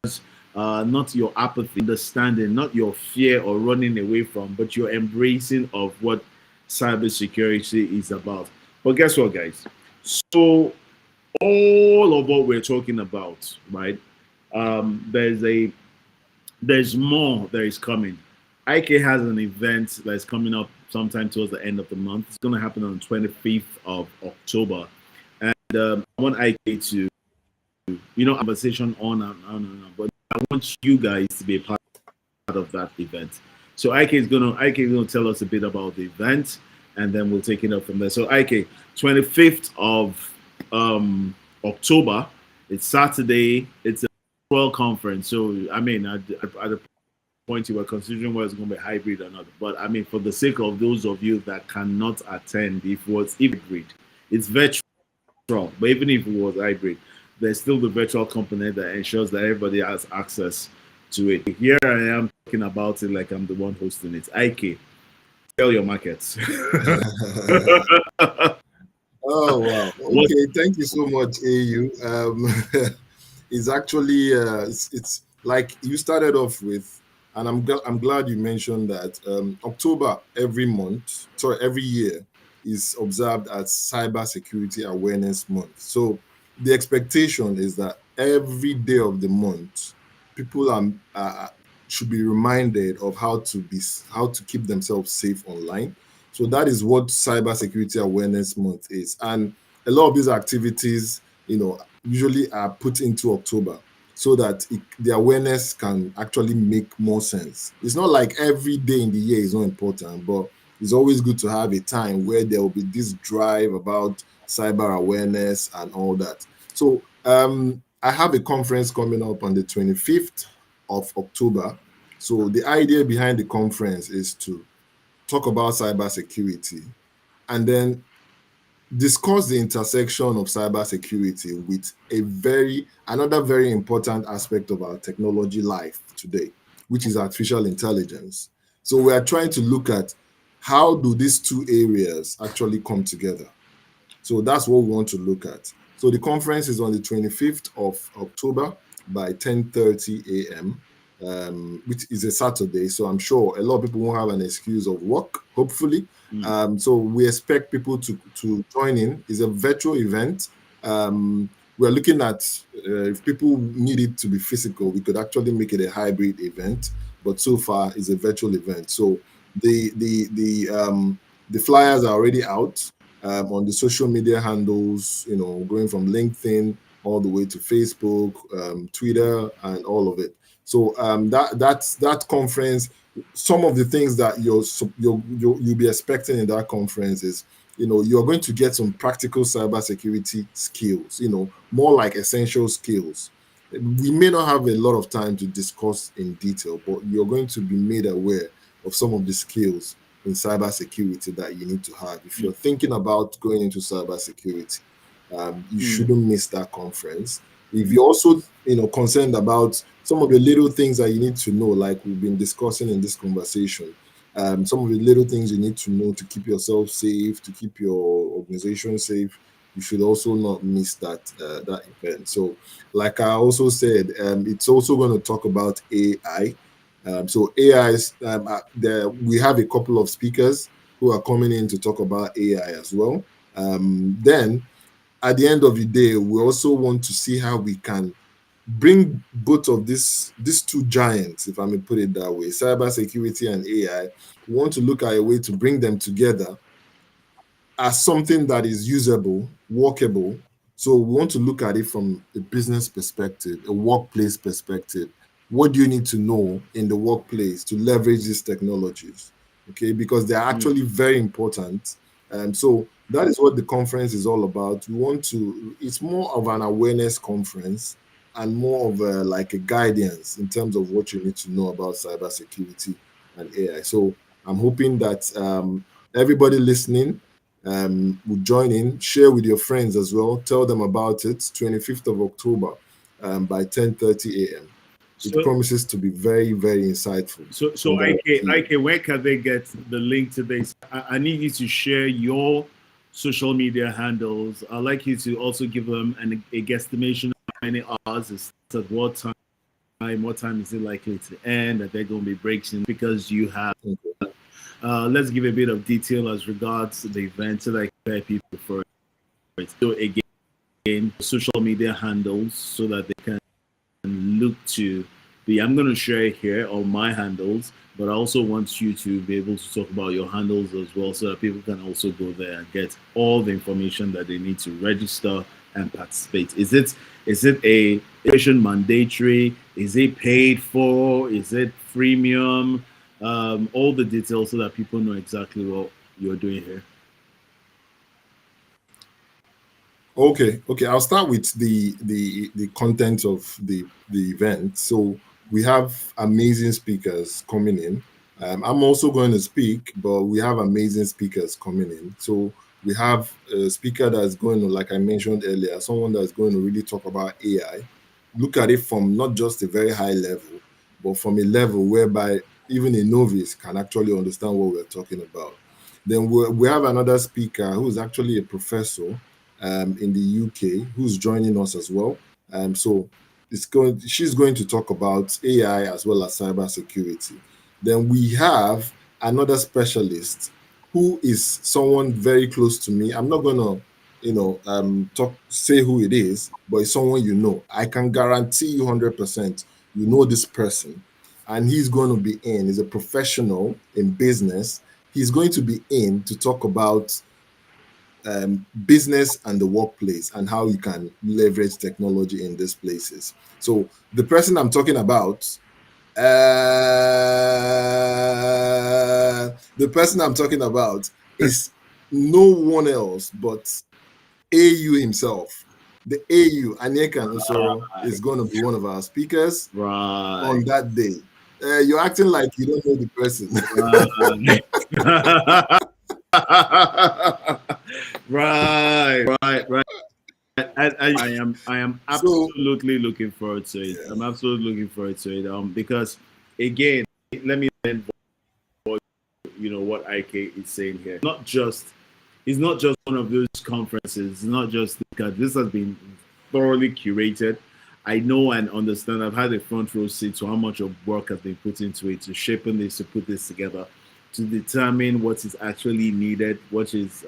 Speaker 1: that's not your apathy, understanding, not your fear or running away from, but your embracing of what cybersecurity is about. But guess what, guys? So all of what we're talking about, right? There's more that is coming. IK has an event that's coming up sometime towards the end of the month. It's going to happen on the 25th of October. And I want IK to, conversation on and on and on. But I want you guys to be a part of that event. So IK is gonna tell us a bit about the event, and then we'll take it up from there. So IK, 25th of October, it's Saturday. It's a World Conference. So I mean, at the point you were considering whether it's going to be hybrid or not, but I mean, for the sake of those of you that cannot attend, if it was hybrid, it's virtual. But even if it was hybrid, there's still the virtual component that ensures that everybody has access to it. Here I am talking about it like I'm the one hosting it. IK, tell your markets.
Speaker 2: Oh wow! Okay, thank you so much, AU. It's actually it's like you started off with, and I'm glad you mentioned that October every year is observed as Cyber Security Awareness Month. So the expectation is that every day of the month, people should be reminded of how to keep themselves safe online. So that is what Cyber Security Awareness Month is, and a lot of these activities, usually are put into October so that the awareness can actually make more sense. It's not like every day in the year is not important, but it's always good to have a time where there will be this drive about cyber awareness and all that. So I have a conference coming up on the 25th of October. So the idea behind the conference is to talk about cybersecurity and then discuss the intersection of cybersecurity with another very important aspect of our technology life today, which is artificial intelligence. So we are trying to look at how do these two areas actually come together. So that's what we want to look at. So the conference is on the 25th of October by 10:30 a.m., which is a Saturday. So I'm sure a lot of people won't have an excuse of work, hopefully. So we expect people to join in. It's a virtual event. We're looking at if people need it to be physical, we could actually make it a hybrid event. But so far, it's a virtual event. So the flyers are already out on the social media handles, going from LinkedIn all the way to Facebook, Twitter, and all of it. So that conference. Some of the things that you'll be expecting in that conference is, you're going to get some practical cybersecurity skills. More like essential skills. We may not have a lot of time to discuss in detail, but you're going to be made aware of some of the skills in cybersecurity that you need to have. If you're thinking about going into cybersecurity, you shouldn't miss that conference. If you're also, concerned about some of the little things that you need to know, like we've been discussing in this conversation, some of the little things you need to know to keep yourself safe, to keep your organization safe, you should also not miss that event. So, like I also said, it's also going to talk about AI. So AI is we have a couple of speakers who are coming in to talk about AI as well. Then at the end of the day, we also want to see how we can bring both of these two giants, if I may put it that way, cybersecurity and AI. We want to look at a way to bring them together as something that is usable, workable. So we want to look at it from a business perspective, a workplace perspective. What do you need to know in the workplace to leverage these technologies? Okay, because they're actually very important. And so that is what the conference is all about. It's more of an awareness conference and more of like a guidance in terms of what you need to know about cybersecurity and AI. So I'm hoping that everybody listening would join in, share with your friends as well, tell them about it. 25th of October by 10:30 a.m. It promises to be very, very insightful.
Speaker 1: So IK, where can they get the link to this? I need you to share your social media handles. I'd like you to also give them a guesstimation of how many hours is at what time is it likely to end, that they're going to be breaking, because you have let's give a bit of detail as regards to the event so that I can prepare people for it. So again, social media handles so that they can look to I'm going to share it here on my handles, but I also want you to be able to talk about your handles as well so that people can also go there and get all the information that they need to register and participate. Is it a education mandatory? Is it paid for? Is it freemium? All the details so that people know exactly what you're doing here.
Speaker 2: Okay. I'll start with the content of the event. So we have amazing speakers coming in. I'm also going to speak, but we have amazing speakers coming in. So we have a speaker that's going to, like I mentioned earlier, someone that's going to really talk about AI. Look at it from not just a very high level, but from a level whereby even a novice can actually understand what we're talking about. Then we have another speaker who is actually a professor in the UK who's joining us as well. So she's going to talk about AI as well as cybersecurity. Then we have another specialist who is someone very close to me. I'm not going to say who it is, but it's someone you know. I can guarantee you 100% you know this person, and he's going to be in. He's a professional in business. He's going to be in to talk about business and the workplace and how you can leverage technology in these places. So the person I'm talking about, is no one else but AU himself. The AU, Anyeka Nusoro, is going to be one of our speakers on that day. You're acting like you don't know the person.
Speaker 1: Right. I am absolutely looking forward to it. I'm absolutely looking forward to it. Because again, let me then what IK is saying here. It's not just one of those conferences. It's not just because this has been thoroughly curated. I know and understand. I've had a front row seat to how much of work has been put into it, to shaping this, to put this together, to determine what is actually needed, what is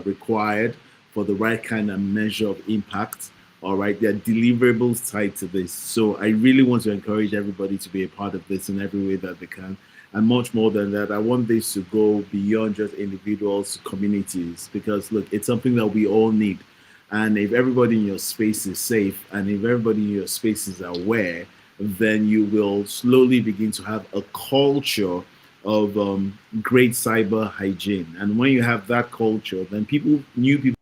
Speaker 1: required for the right kind of measure of impact. All right, there are deliverables tied to this. So I really want to encourage everybody to be a part of this in every way that they can. And much more than that, I want this to go beyond just individuals, communities, because look, it's something that we all need. And if everybody in your space is safe and if everybody in your space is aware, then you will slowly begin to have a culture of great cyber hygiene. And when you have that culture, then new people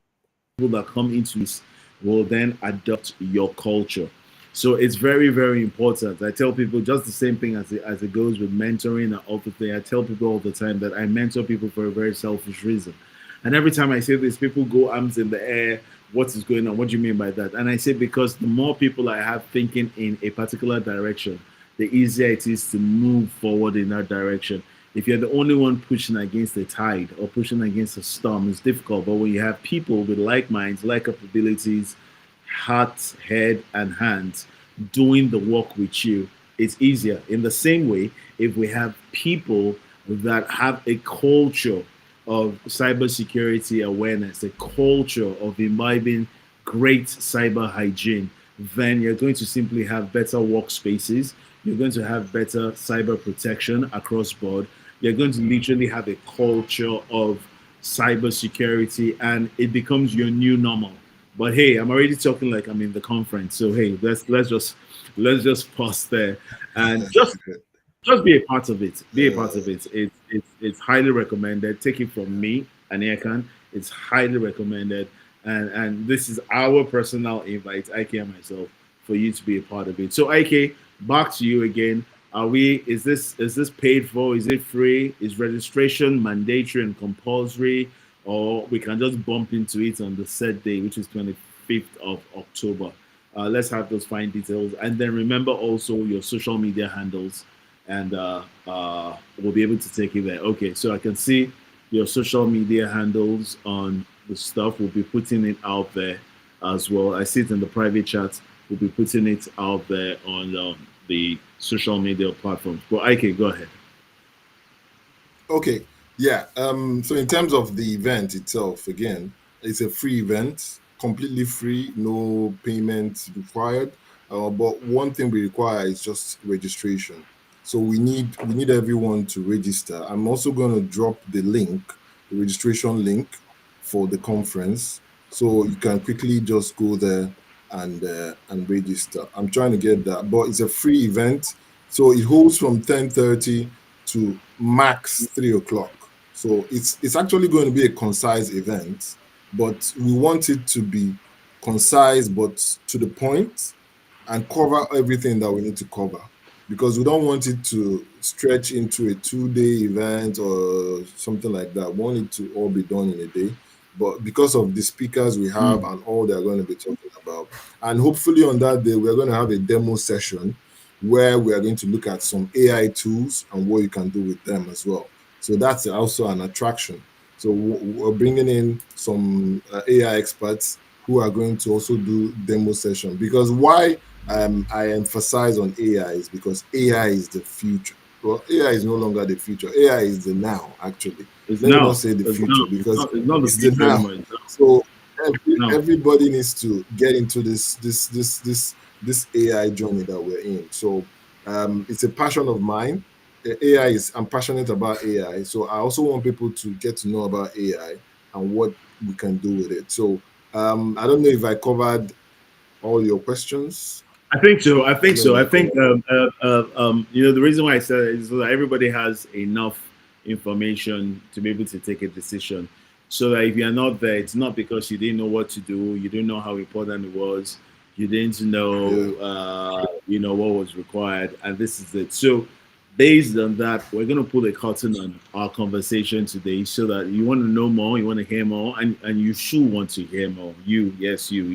Speaker 1: that come into this will then adopt your culture. So it's very, very important. I tell people just the same thing as it goes with mentoring and everything. I tell people all the time that I mentor people for a very selfish reason. And every time I say this, people go arms in the air. What is going on? What do you mean by that? And I say because the more people I have thinking in a particular direction, the easier it is to move forward in that direction. If you're the only one pushing against the tide or pushing against a storm, it's difficult. But when you have people with like minds, like capabilities, heart, head, and hands doing the work with you, it's easier. In the same way, if we have people that have a culture of cybersecurity awareness, a culture of imbibing great cyber hygiene, then you're going to simply have better workspaces. You're going to have better cyber protection across board. You're going to literally have a culture of cybersecurity, and it becomes your new normal. But hey, I'm already talking like I'm in the conference. So hey, let's just pause there and just be a part of it. Be a part of it. It's highly recommended. Take it from me and Ekan. It's highly recommended. And this is our personal invite, IK and myself, for you to be a part of it. So IK, back to you again. Is this paid for? Is it free? Is registration mandatory and compulsory? Or we can just bump into it on the set day, which is 25th of October. Let's have those fine details. And then remember also your social media handles, and we'll be able to take it there. Okay, so I can see your social media handles on the stuff. We'll be putting it out there as well. I see it in the private chat. We'll be putting it out there on the social media platforms. But IK, go ahead.
Speaker 2: Okay. Yeah. So in terms of the event itself, again, it's a free event, completely free, no payment required. But one thing we require is just registration. So we need everyone to register. I'm also going to drop the link, the registration link for the conference, so you can quickly just go there and register. I'm trying to get that, but it's a free event, so it holds from 10:30 to max 3 o'clock. So it's actually going to be a concise event, but we want it to be concise but to the point and cover everything that we need to cover, because we don't want it to stretch into a 2-day event or something like that. We want it to all be done in a day. But because of the speakers we have and all they're going to be talking about, and hopefully on that day, we're going to have a demo session where we are going to look at some AI tools and what you can do with them as well. So that's also an attraction. So we're bringing in some AI experts who are going to also do demo session. Because why I emphasize on AI is because AI is the future. Well, AI is no longer the future. AI is the now, actually.
Speaker 1: Let
Speaker 2: me not say the future, because it's the now. So everybody needs to get into this AI journey that we're in. So it's a passion of mine. I'm passionate about AI. So I also want people to get to know about AI and what we can do with it. So I don't know if I covered all your questions.
Speaker 1: I think so. I think the reason why I said it is so that everybody has enough information to be able to take a decision. So that if you're not there, it's not because you didn't know what to do, you didn't know how important it was, you didn't know, what was required, and this is it. So based on that, we're going to pull a curtain on our conversation today, so that you want to know more, you want to hear more, and you should want to hear more. You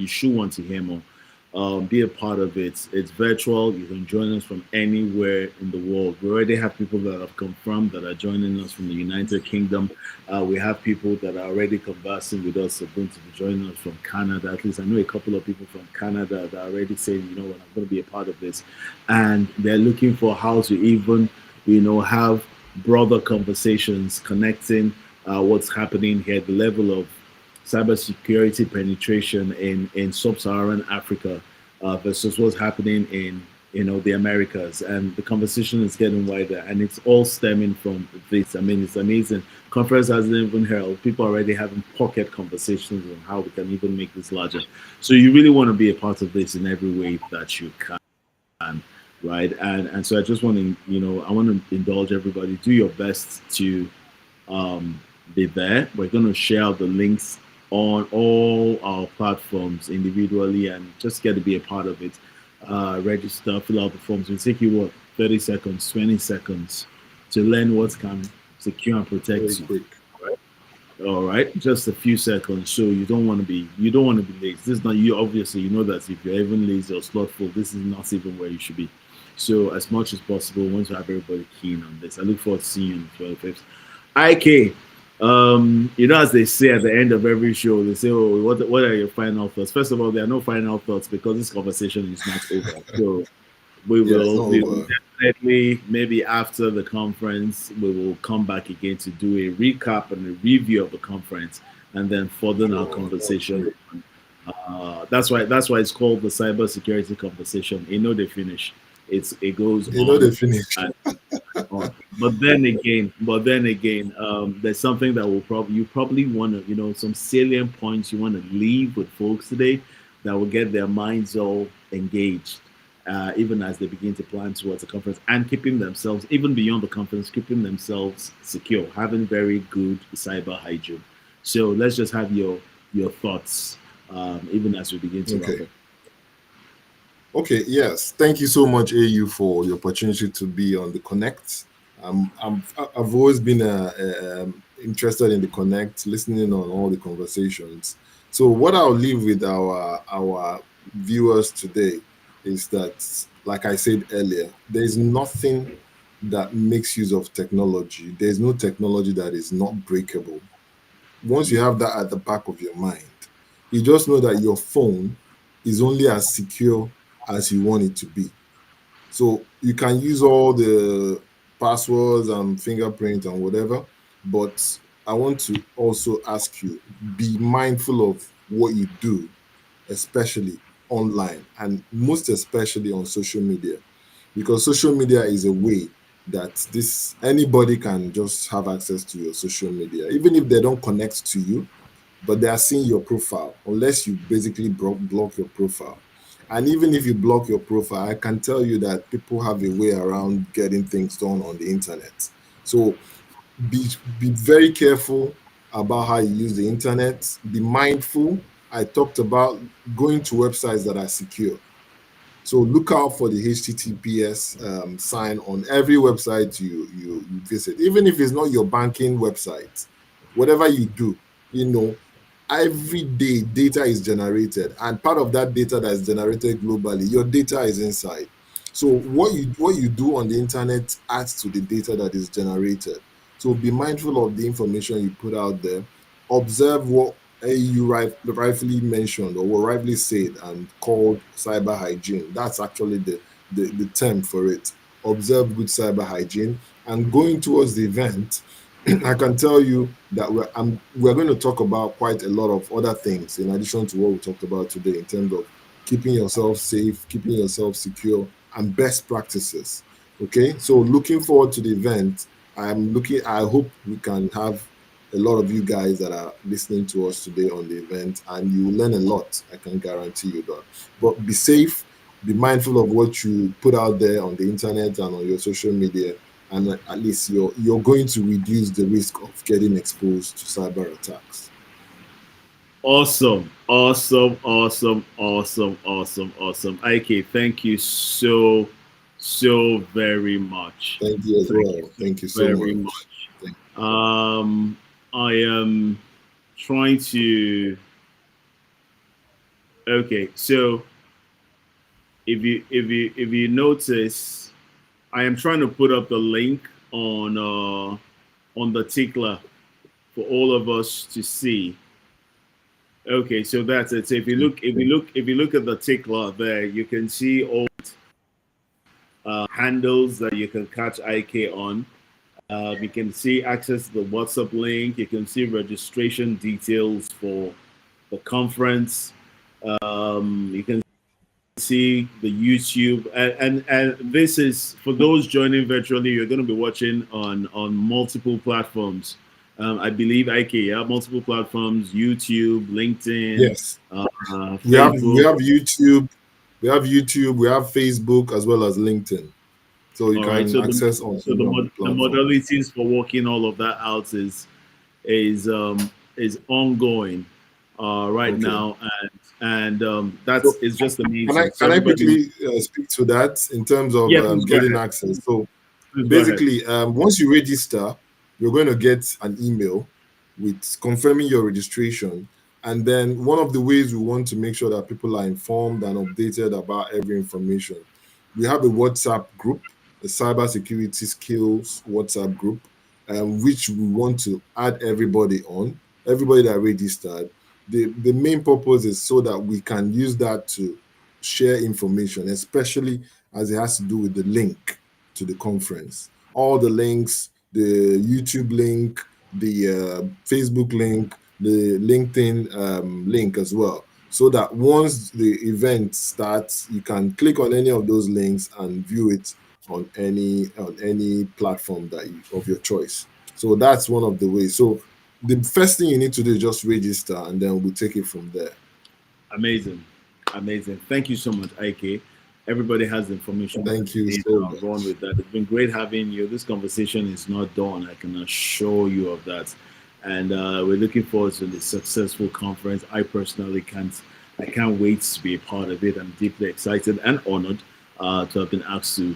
Speaker 1: should want to hear more. be a part of it. It's virtual. You can join us from anywhere in the world. We already have people that have confirmed that are joining us from the United Kingdom. We have people that are already conversing with us, are going to be joining us from Canada. At least I know a couple of people from Canada that are already saying, you know what, I'm going to be a part of this. And they're looking for how to even, have broader conversations connecting what's happening here, the level of cybersecurity penetration in sub-Saharan Africa versus what's happening in the Americas, and the conversation is getting wider, and it's all stemming from this. I mean, it's amazing. Conference hasn't even held. People are already having pocket conversations on how we can even make this larger. So you really want to be a part of this in every way that you can, right? And so I just want to I want to indulge everybody. Do your best to um, be there. We're going to share the links on all our platforms individually and just get to be a part of it. Register, fill out the forms. It'll take you 30 seconds, 20 seconds to learn what can secure and
Speaker 2: Very
Speaker 1: protect you.
Speaker 2: quick.
Speaker 1: All right, just a few seconds. So you don't want to be late. This is not you. Obviously, you know that if you're even lazy or slothful, this is not even where you should be. So as much as possible, we want to have everybody keen on this. I look forward to seeing you on the 25th. IK, as they say at the end of every show, they say, "Oh, what are your final thoughts?" First of all, there are no final thoughts because this conversation is not over. So we
Speaker 2: Yeah, it's
Speaker 1: will
Speaker 2: not
Speaker 1: we will
Speaker 2: over.
Speaker 1: definitely, maybe after the conference, we will come back again to do a recap and a review of the conference, and then further our
Speaker 2: Sure, that's
Speaker 1: conversation.
Speaker 2: great.
Speaker 1: That's why it's called the cybersecurity conversation. They finish. It goes
Speaker 2: You know
Speaker 1: on
Speaker 2: they finished.
Speaker 1: and on. But then again, there's something that you probably want to, some salient points you want to leave with folks today that will get their minds all engaged, even as they begin to plan towards the conference, and keeping themselves, even beyond the conference, keeping themselves secure, having very good cyber hygiene. So let's just have your thoughts, even as we begin to wrap
Speaker 2: Okay.
Speaker 1: up.
Speaker 2: Okay, yes. Thank you so much, AU, for your opportunity to be on the Connect. I've always been interested in the Connect, listening on all the conversations. So what I'll leave with our viewers today is that, like I said earlier, there's nothing that makes use of technology. There's no technology that is not breakable. Once you have that at the back of your mind, you just know that your phone is only as secure as you want it to be. So you can use all the passwords and fingerprint and whatever, but I want to also ask you, be mindful of what you do, especially online and most especially on social media, because social media is a way that this anybody can just have access to your social media, even if they don't connect to you, but they are seeing your profile unless you basically block your profile. And even if you block your profile, I can tell you that people have a way around getting things done on the internet. So be very careful about how you use the internet. Be mindful. I talked about going to websites that are secure. So look out for the HTTPS sign on every website you visit, even if it's not your banking website. Whatever you do, you know, every day data is generated, and part of that data that is generated globally, your data is inside. So what you do on the internet adds to the data that is generated. So be mindful of the information you put out there. Observe what you rightfully mentioned or what rightly said and called cyber hygiene. That's actually the term for it. Observe good cyber hygiene. And going towards the event, I can tell you that we're going to talk about quite a lot of other things in addition to what we talked about today in terms of keeping yourself safe, keeping yourself secure, and best practices. Okay, so looking forward to the event. I hope we can have a lot of you guys that are listening to us today on the event, and you will learn a lot. I can guarantee you that. But be safe, be mindful of what you put out there on the internet and on your social media, and at least you're going to reduce the risk of getting exposed to cyber attacks.
Speaker 1: Awesome, awesome, awesome, awesome, awesome, awesome. IK, thank you so very much.
Speaker 2: Thank you as
Speaker 1: Thank you
Speaker 2: well.
Speaker 1: so
Speaker 2: Thank you so
Speaker 1: very
Speaker 2: much.
Speaker 1: much.
Speaker 2: Thank
Speaker 1: I am trying to. Okay, so if you notice, I am trying to put up the link on the tickler for all of us to see. Okay, so that's it. So if you look at the tickler there, you can see all handles that you can catch IK on. You can see access to the WhatsApp link. You can see registration details for the conference. You can see the YouTube, and this is for those joining virtually. You're going to be watching on multiple platforms. I believe IK, yeah, multiple platforms: YouTube, LinkedIn,
Speaker 2: Yes, we
Speaker 1: Facebook.
Speaker 2: have YouTube, we have Facebook as well as LinkedIn. So you
Speaker 1: All right.
Speaker 2: can
Speaker 1: So the
Speaker 2: access on
Speaker 1: so
Speaker 2: any
Speaker 1: the
Speaker 2: of the
Speaker 1: the
Speaker 2: platforms.
Speaker 1: modalities for working all of that out is ongoing right
Speaker 2: Okay.
Speaker 1: now, and that's
Speaker 2: So
Speaker 1: it's just
Speaker 2: can I
Speaker 1: amazing. So
Speaker 2: can I
Speaker 1: everybody,
Speaker 2: quickly speak to that in terms of
Speaker 1: yeah, please go
Speaker 2: getting
Speaker 1: ahead.
Speaker 2: access? So
Speaker 1: Please go ahead.
Speaker 2: basically, once you register, you're going to get an email with confirming your registration. And then one of the ways we want to make sure that people are informed and updated about every information, we have a WhatsApp group, a cybersecurity skills WhatsApp group, which we want to add everybody on, everybody that registered. The main purpose is so that we can use that to share information, especially as it has to do with the link to the conference. All the links, the YouTube link, the Facebook link, the LinkedIn link as well. So that once the event starts, you can click on any of those links and view it on any platform of your choice. So that's one of the ways. So the first thing you need to do is just register, and then we'll take it from there.
Speaker 1: Amazing, amazing. Thank you so much, IK. Everybody has the information that
Speaker 2: Thank you
Speaker 1: they need.
Speaker 2: so
Speaker 1: Run
Speaker 2: much.
Speaker 1: with that. It's been great having you. This conversation is not done. I can assure you of that. And we're looking forward to the successful conference. I personally I can't wait to be a part of it. I'm deeply excited and honored to have been asked to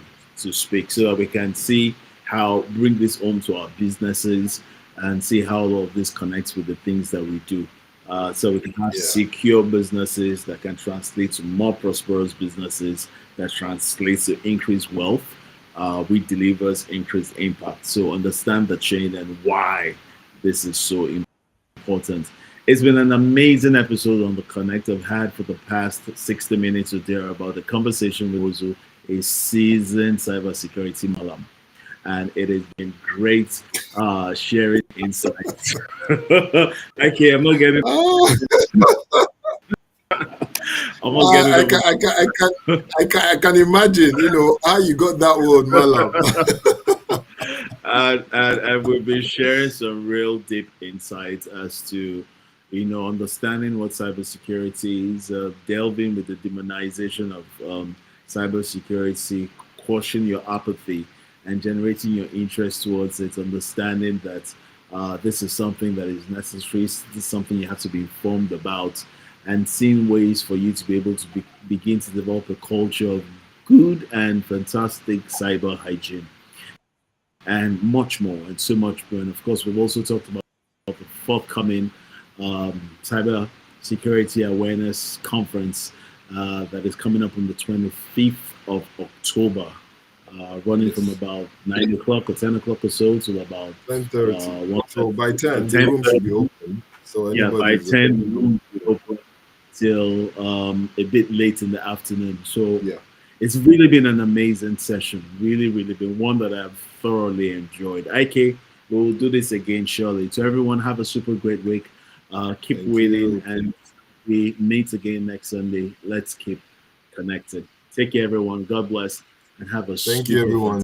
Speaker 1: speak, so that we can see how bring this home to our businesses and see how all of this connects with the things that we do. So we can have
Speaker 2: Yeah.
Speaker 1: secure businesses that can translate to more prosperous businesses that translates to increased wealth. We delivers increased impact. So understand the chain and why this is so important. It's been an amazing episode on the Connect I've had for the past 60 minutes or there about the conversation with Ozu, a seasoned cybersecurity malam. And it has been great sharing insights. Okay, I'm not getting
Speaker 2: Oh,
Speaker 1: I'm not getting
Speaker 2: I
Speaker 1: over.
Speaker 2: can, I can, I can, I can imagine, how you got that word, Malam.
Speaker 1: And we've been sharing some real deep insights as to, understanding what cybersecurity is, delving with the demonization of cybersecurity, quashing your apathy, and generating your interest towards it. Understanding that this is something that is necessary. This is something you have to be informed about, and seeing ways for you to be able to begin to develop a culture of good and fantastic cyber hygiene and much more, and so much more. And of course, we've also talked about the forthcoming cyber security awareness conference that is coming up on the 25th of October, running from
Speaker 2: Yes,
Speaker 1: about 9 o'clock or 10 o'clock or so to about
Speaker 2: 10:30.
Speaker 1: 1,
Speaker 2: So by 10, the room should be
Speaker 1: 10:30.
Speaker 2: open. So
Speaker 1: Yeah,
Speaker 2: anybody
Speaker 1: by
Speaker 2: is
Speaker 1: 10, the
Speaker 2: available.
Speaker 1: room will be open till a bit late in the afternoon. So
Speaker 2: Yeah.
Speaker 1: it's really been an amazing session. Really, really been one that I've thoroughly enjoyed. IK, we'll do this again surely. To everyone, have a super great week. Keep
Speaker 2: Thank
Speaker 1: winning,
Speaker 2: you.
Speaker 1: and we meet again next Sunday. Let's keep connected. Take care, everyone. God bless, and have a
Speaker 2: Thank you,
Speaker 1: super
Speaker 2: everyone.
Speaker 1: fantastic